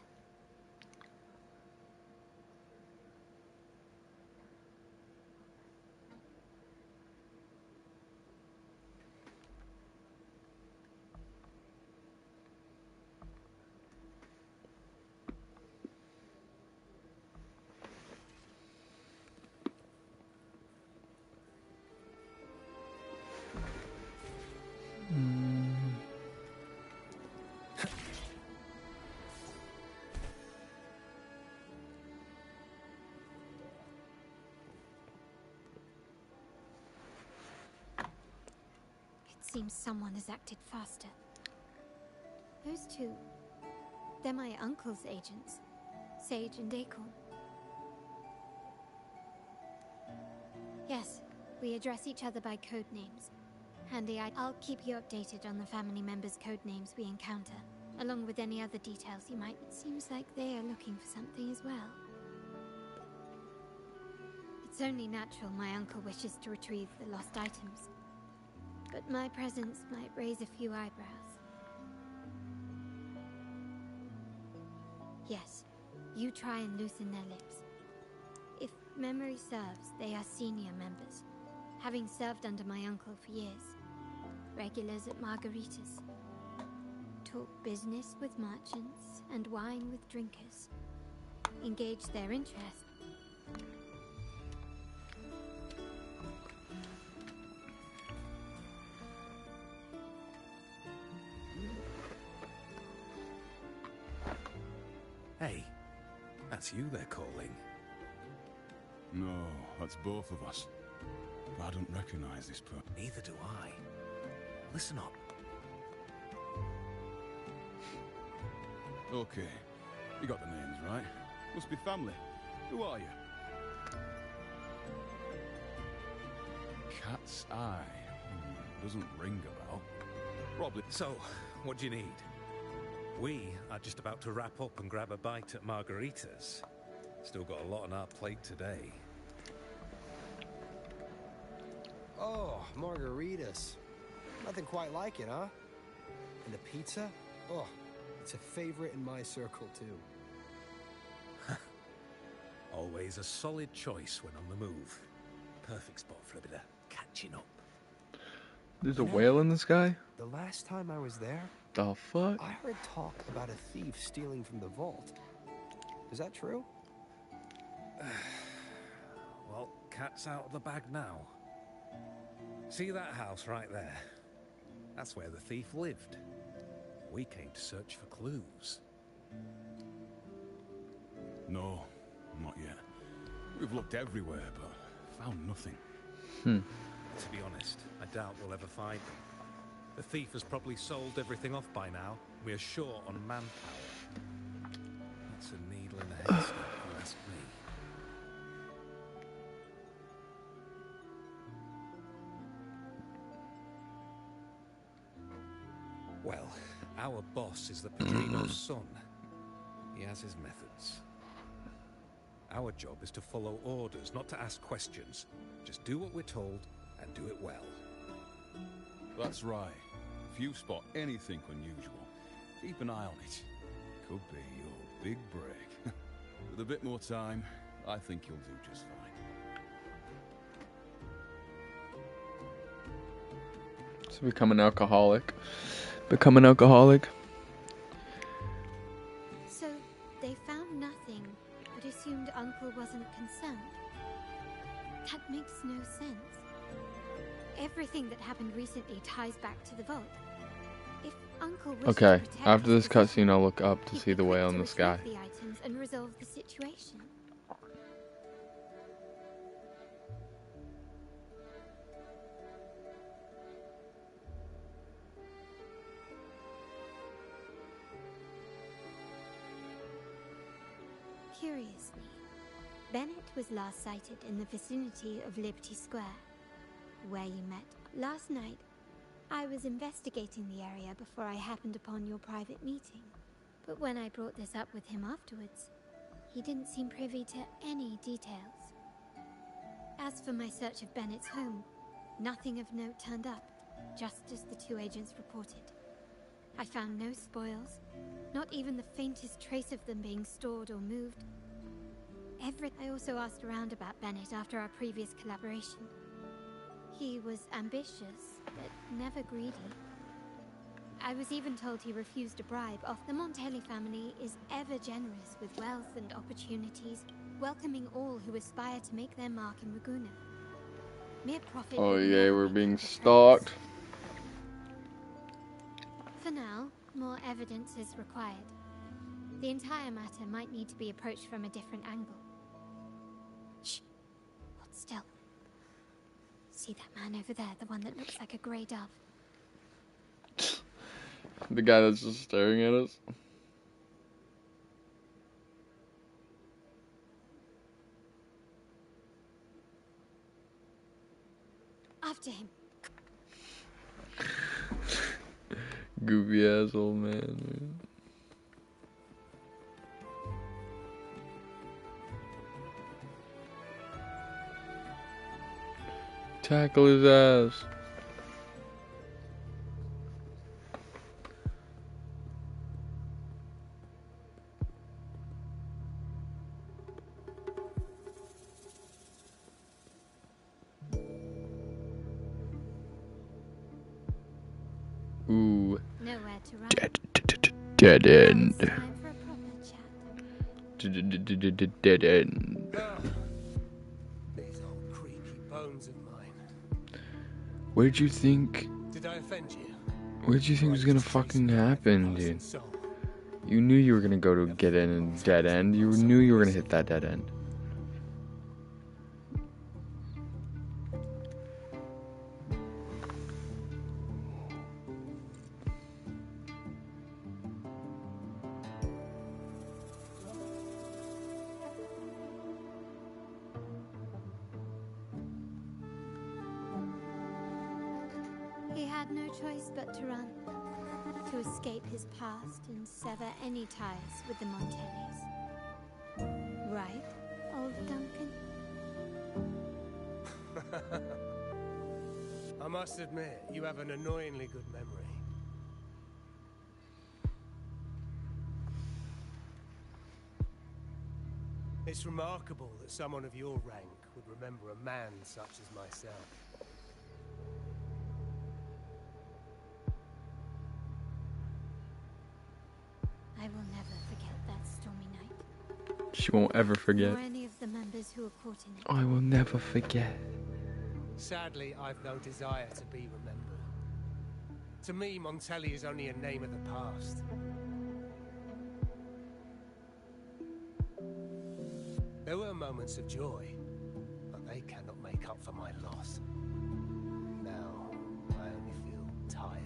Seems someone has acted faster. Those two, they're my uncle's agents, Sage and Acorn. Yes, we address each other by code names. Handy, I'll keep you updated on the family members' code names we encounter, along with any other details you might. It seems like they are looking for something as well. It's only natural my uncle wishes to retrieve the lost items. But my presence might raise a few eyebrows. Yes, you try and loosen their lips. If memory serves, they are senior members, having served under my uncle for years. Regulars at margaritas. Talk business with merchants and wine with drinkers. Engage their interest. Hey, that's you they're calling. No, that's both of us. But I don't recognize this person. Neither do I. Listen up. Okay, you got the names right. Must be family. Who are you? Cat's Eye. Doesn't ring a bell. Probably. So, what do you need? We are just about to wrap up and grab a bite at Margarita's. Still got a lot on our plate today. Oh, margaritas. Nothing quite like it, huh? And the pizza? Oh, it's a favorite in my circle, too. Always a solid choice when on the move. Perfect spot for a bit of catching up. There's a whale in the sky? The last time I was there, The fuck? I heard talk about a thief stealing from the vault. Is that true? Well, cat's out of the bag now. See that house right there? That's where the thief lived. We came to search for clues. No, not yet. We've looked everywhere, but found nothing. To be honest, I doubt we'll ever find them. The thief has probably sold everything off by now. We are short on manpower. It's a needle in a haystack, if you ask me. Well, our boss is the Padrino's son. He has his methods. Our job is to follow orders, not to ask questions. Just do what we're told and do it well. That's right. If you spot anything unusual, keep an eye on it. Could be your big break. With a bit more time, I think you'll do just fine. So become an alcoholic. Become an alcoholic. So they found nothing, but assumed Uncle wasn't concerned. That makes no sense. Everything that happened recently ties back to the vault. If Uncle wished Okay, to protect after his this possession, cutscene, I'll look up to he'd see be the quick whale to in the sky. retrieve the items and resolve the situation. Curiously, Bennett was last sighted in the vicinity of Liberty Square, where you met. Last night, I was investigating the area before I happened upon your private meeting. But when I brought this up with him afterwards, he didn't seem privy to any details. As for my search of Bennett's home, nothing of note turned up, just as the two agents reported. I found no spoils, not even the faintest trace of them being stored or moved. I also asked around about Bennett after our previous collaboration. He was ambitious, but never greedy. I was even told he refused a bribe. The Montelli family is ever generous with wealth and opportunities, welcoming all who aspire to make their mark in Ragusa. Mere profit. Oh would yeah, never we're make being them the stalked. For now, more evidence is required. The entire matter might need to be approached from a different angle. Shh. Hold still. See that man over there, the one that looks like a grey dove? The guy that's just staring at us. After him. Goofy ass old man. Tackle his ass. Ooh. Nowhere to run. Dead end. Now it's time for a proper chat. Dead end. These old creaky bones of mine. What did you think? Did I offend you? What did you think was gonna fucking happen, dude? You knew you were gonna go to get in and dead end. You knew you were gonna hit that dead end. He had no choice but to run. to escape his past and sever any ties with the Montellis. Right, old Duncan? I must admit, you have an annoyingly good memory. It's remarkable that someone of your rank would remember a man such as myself. I will never forget that stormy night. She won't ever forget. Nor any of the members who were caught in it. I will never forget. Sadly, I've no desire to be remembered. To me, Montelli is only a name of the past. There were moments of joy, but they cannot make up for my loss. Now, I only feel tired.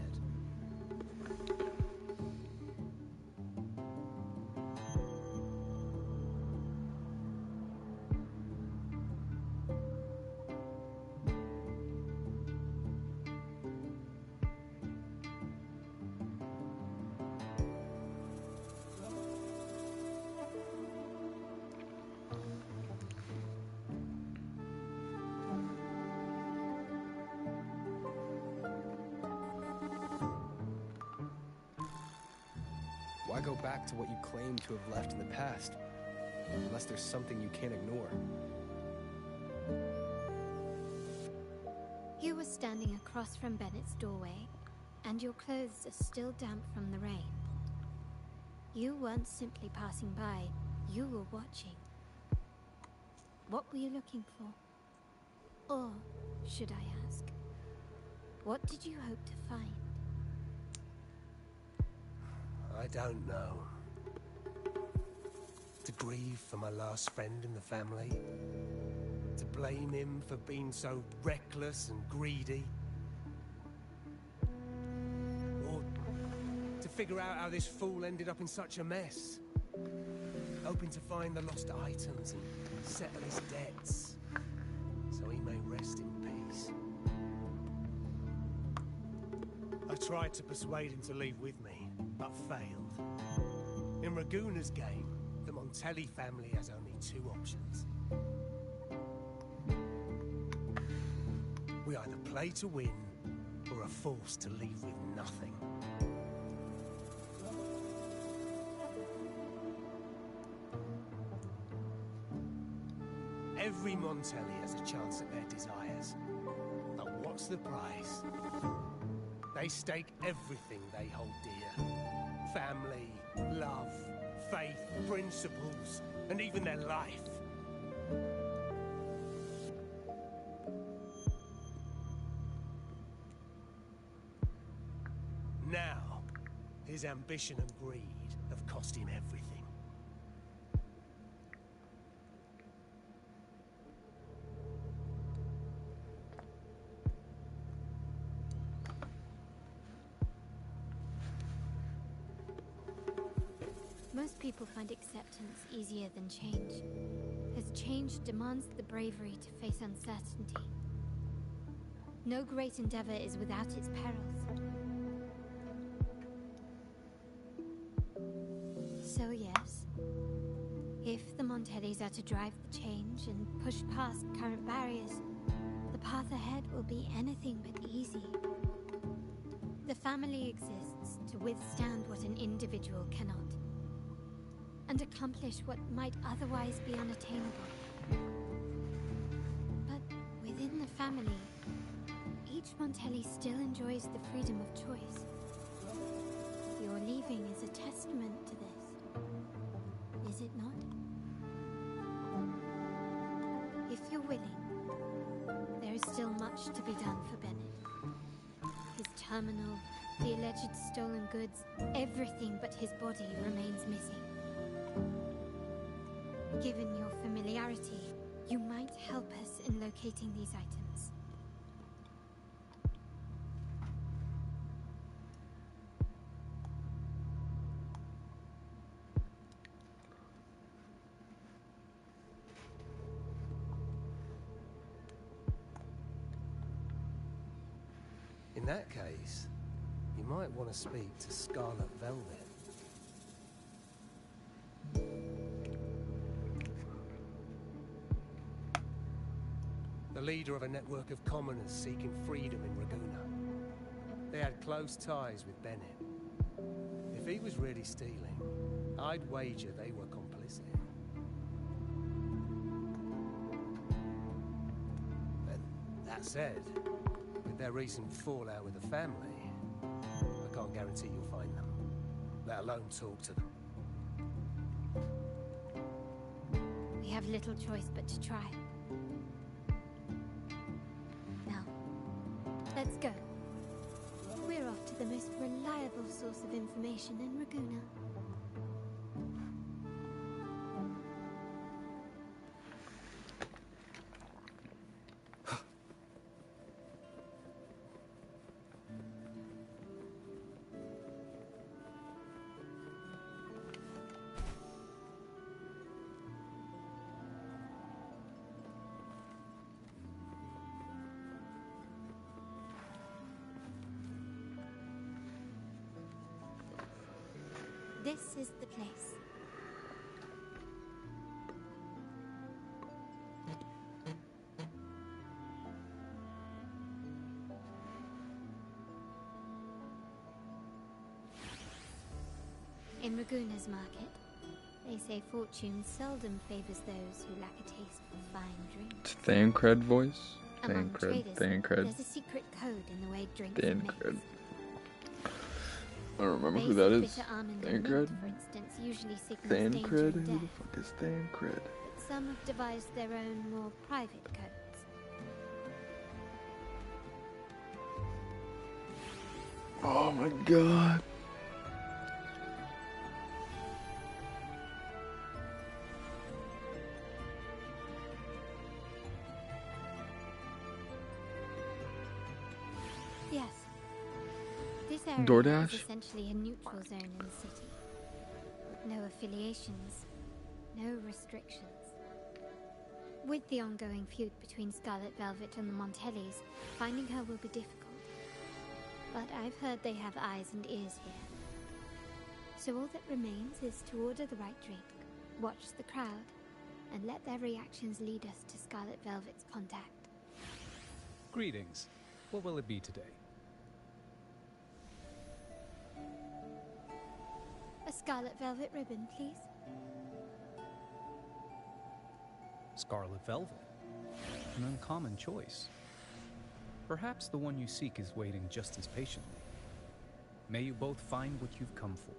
Why go back to what you claim to have left in the past? Unless there's something you can't ignore. You were standing across from Bennett's doorway, and your clothes are still damp from the rain. You weren't simply passing by, you were watching. What were you looking for? Or, should I ask, what did you hope to find? I don't know. To grieve for my last friend in the family? To blame him for being so reckless and greedy? Or to figure out how this fool ended up in such a mess? Hoping to find the lost items and settle his debts, so he may rest in peace. I tried to persuade him to leave with me, but failed. In Raguna's game, the Montelli family has only two options. We either play to win, or are forced to leave with nothing. Every Montelli has a chance at their desires. But what's the price? They stake everything they hold dear. Family, love, faith, principles, and even their life. Now, his ambition and greed have cost him everything. Most people find acceptance easier than change, as change demands the bravery to face uncertainty. No great endeavor is without its perils. So yes, if the Montellis are to drive the change and push past current barriers, the path ahead will be anything but easy. The family exists to withstand what an individual cannot, and accomplish what might otherwise be unattainable. But within the family, each Montelli still enjoys the freedom of choice. Your leaving is a testament to this, is it not? If you're willing, there is still much to be done for Bennett. His terminal, the alleged stolen goods, everything but his body remains missing. Given your familiarity, you might help us in locating these items. In that case, You might want to speak to Scarlet Velvet. The leader of a network of commoners seeking freedom in Raguna. They had close ties with Bennett. If he was really stealing, I'd wager they were complicit. But that said, with their recent fallout with the family, I can't guarantee you'll find them, let alone talk to them. We have little choice but to try. Now, let's go. We're off to the most reliable source of information in Raguna. This is the place. In Raguna's market, they say fortune seldom favors those who lack a taste for fine drink. It's Thancred voice? Among Thancred, traders, Thancred. there's a secret code in the way drinks are Thancred. mixed. I don't remember who Basic that is. bitter almond and mint, Thancred? for instance, usually signals danger Thancred? and Who the death. fuck is Thancred? But some have devised their own, more private codes. Oh my god. Yes. This area DoorDash? is essentially a neutral zone in the city. No affiliations, no restrictions. With the ongoing feud between Scarlet Velvet and the Montellis, finding her will be difficult. But I've heard they have eyes and ears here. So all that remains is to order the right drink, watch the crowd, and let their reactions lead us to Scarlet Velvet's contact. Greetings. What will it be today? A Scarlet Velvet ribbon, please. Scarlet Velvet. An uncommon choice. Perhaps the one you seek is waiting just as patiently. May you both find what you've come for.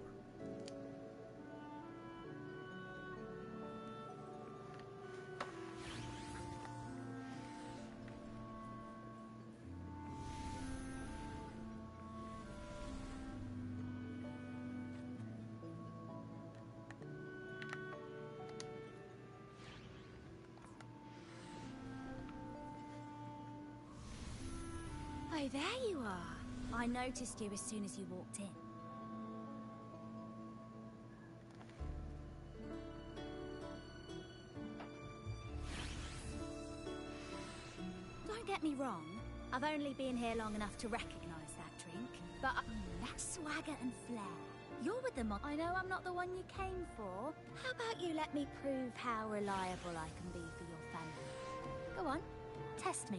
Oh, there you are. I noticed you as soon as you walked in. Don't get me wrong, I've only been here long enough to recognise that drink, but that swagger and flair. You're with the I know I'm not the one you came for. How about you let me prove how reliable I can be for your family? Go on, test me.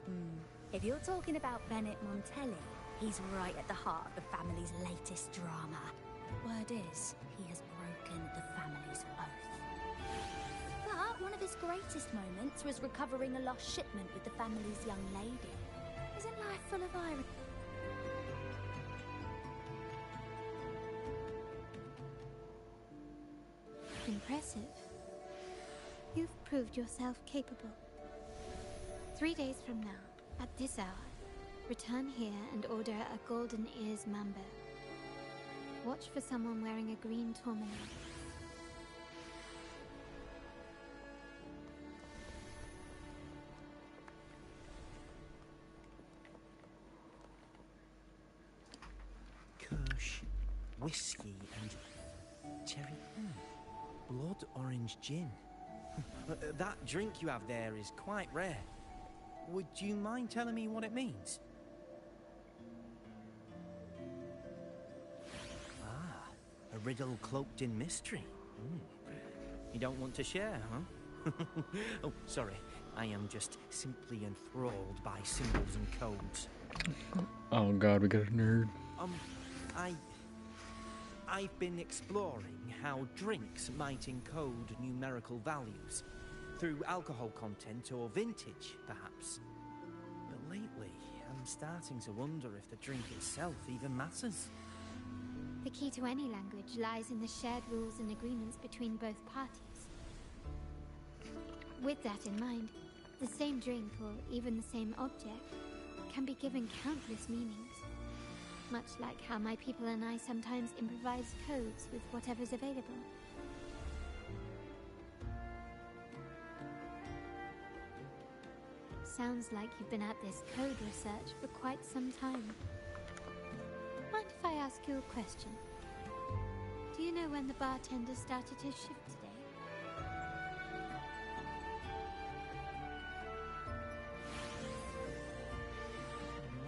If you're talking about Bennett Montelli, he's right at the heart of the family's latest drama. Word is, he has broken the family's oath. But one of his greatest moments was recovering a lost shipment with the family's young lady. Isn't life full of irony? Impressive. You've proved yourself capable. 3 days from now, at this hour, return here and order a golden ears mambo. Watch for someone wearing a green tourmaline. Kirsch, whiskey, and cherry. Blood orange gin. That drink you have there is quite rare. Would you mind telling me what it means? riddle cloaked in mystery. You don't want to share, huh? Oh, sorry. I am just simply enthralled by symbols and codes. Oh god, we got a nerd. I've been exploring how drinks might encode numerical values through alcohol content or vintage, perhaps. But lately, I'm starting to wonder if the drink itself even matters. The key to any language lies in the shared rules and agreements between both parties. With that in mind, the same drink, or even the same object, can be given countless meanings. Much like how my people and I sometimes improvise codes with whatever's available. Sounds like you've been at this code research for quite some time. Mind if I ask you a question? Do you know when the bartender started his shift today?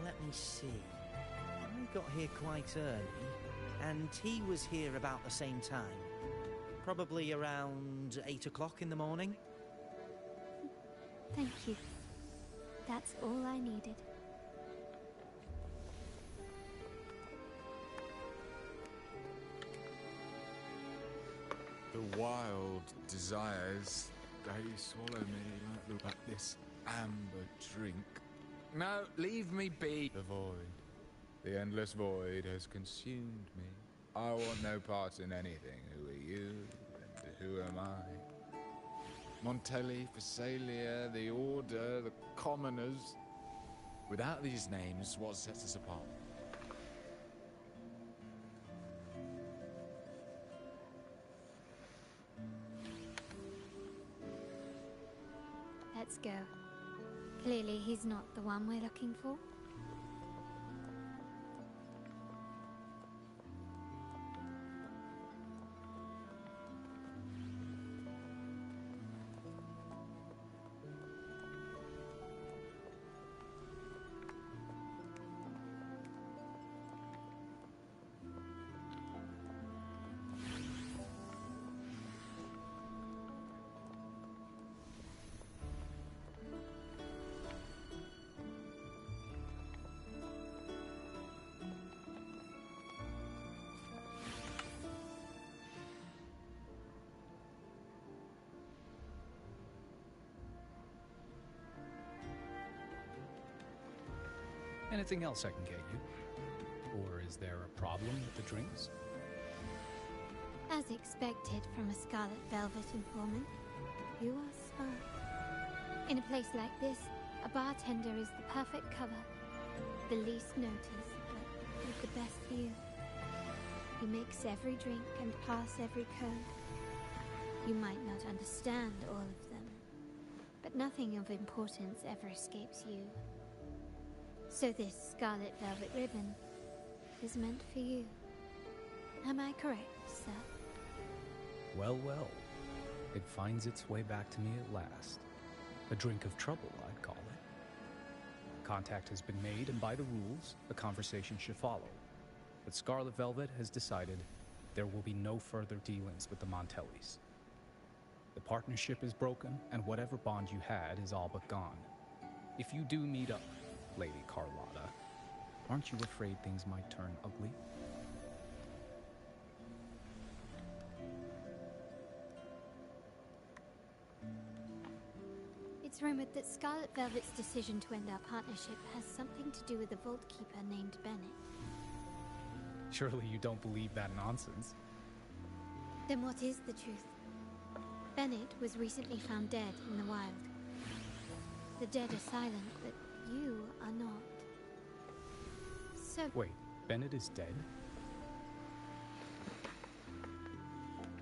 Let me see. I got here quite early, and he was here about the same time. Probably around 8 o'clock in the morning. Thank you. That's all I needed. The wild desires, they swallow me. Look at this amber drink. No, leave me be. The void. The endless void has consumed me. I want no part in anything. Who are you, and who am I? Montelli, Phasalia, the Order, the Commoners. Without these names, what sets us apart? Let's go. Clearly he's not the one we're looking for. Anything else I can get you? Or is there a problem with the drinks? As expected from a Scarlet Velvet informant, you are smart. In a place like this, a bartender is the perfect cover. The least noticed, but with the best view. He makes every drink and pass every code. You might not understand all of them, but nothing of importance ever escapes you. So this Scarlet Velvet ribbon is meant for you. Am I correct, sir? Well, well. It finds its way back to me at last. A drink of trouble, I'd call it. Contact has been made, and by the rules, a conversation should follow. But Scarlet Velvet has decided there will be no further dealings with the Montellis. The partnership is broken, and whatever bond you had is all but gone. If you do meet up, Lady Carlotta, aren't you afraid things might turn ugly? It's rumored that Scarlet Velvet's decision to end our partnership has something to do with a vault keeper named Bennett. Surely you don't believe that nonsense. Then what is the truth? Bennett was recently found dead in the wild. The dead are silent, but you are not. So... Wait, Bennett is dead?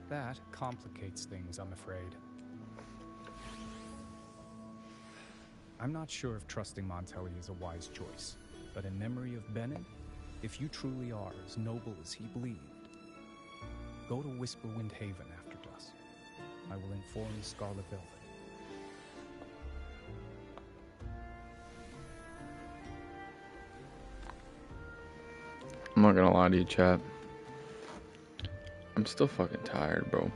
That complicates things, I'm afraid. I'm not sure if trusting Montelli is a wise choice, but in memory of Bennett, if you truly are as noble as he believed, go to Whisperwind Haven after dusk. I will inform Scarlet Velvet. I'm not gonna lie to you, chat. I'm still fucking tired, bro.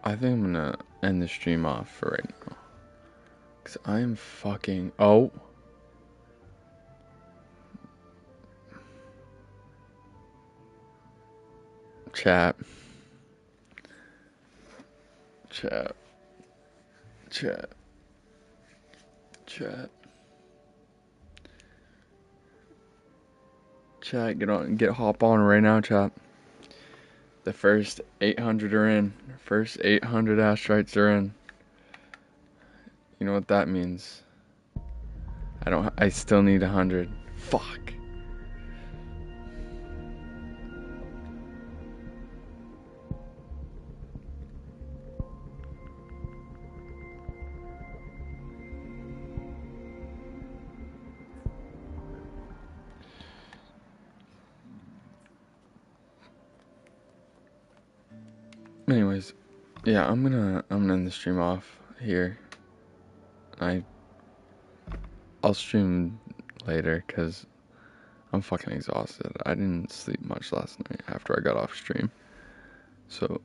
I think I'm gonna end the stream off for right now. Cause I'm fucking... Oh! Chat. Chat. Chat. Chat. Chat, hop on right now, chat. The first 800 are in. First 800 asteroids are in. You know what that means? I still need 100. Fuck. Anyways, yeah, I'm gonna end the stream off here. I'll stream later because I'm fucking exhausted. I didn't sleep much last night after I got off stream. So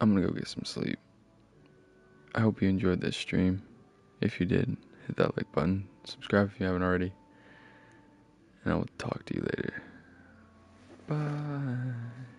I'm gonna go get some sleep. I hope you enjoyed this stream. If you did, hit that like button. Subscribe if you haven't already. And I will talk to you later. Bye.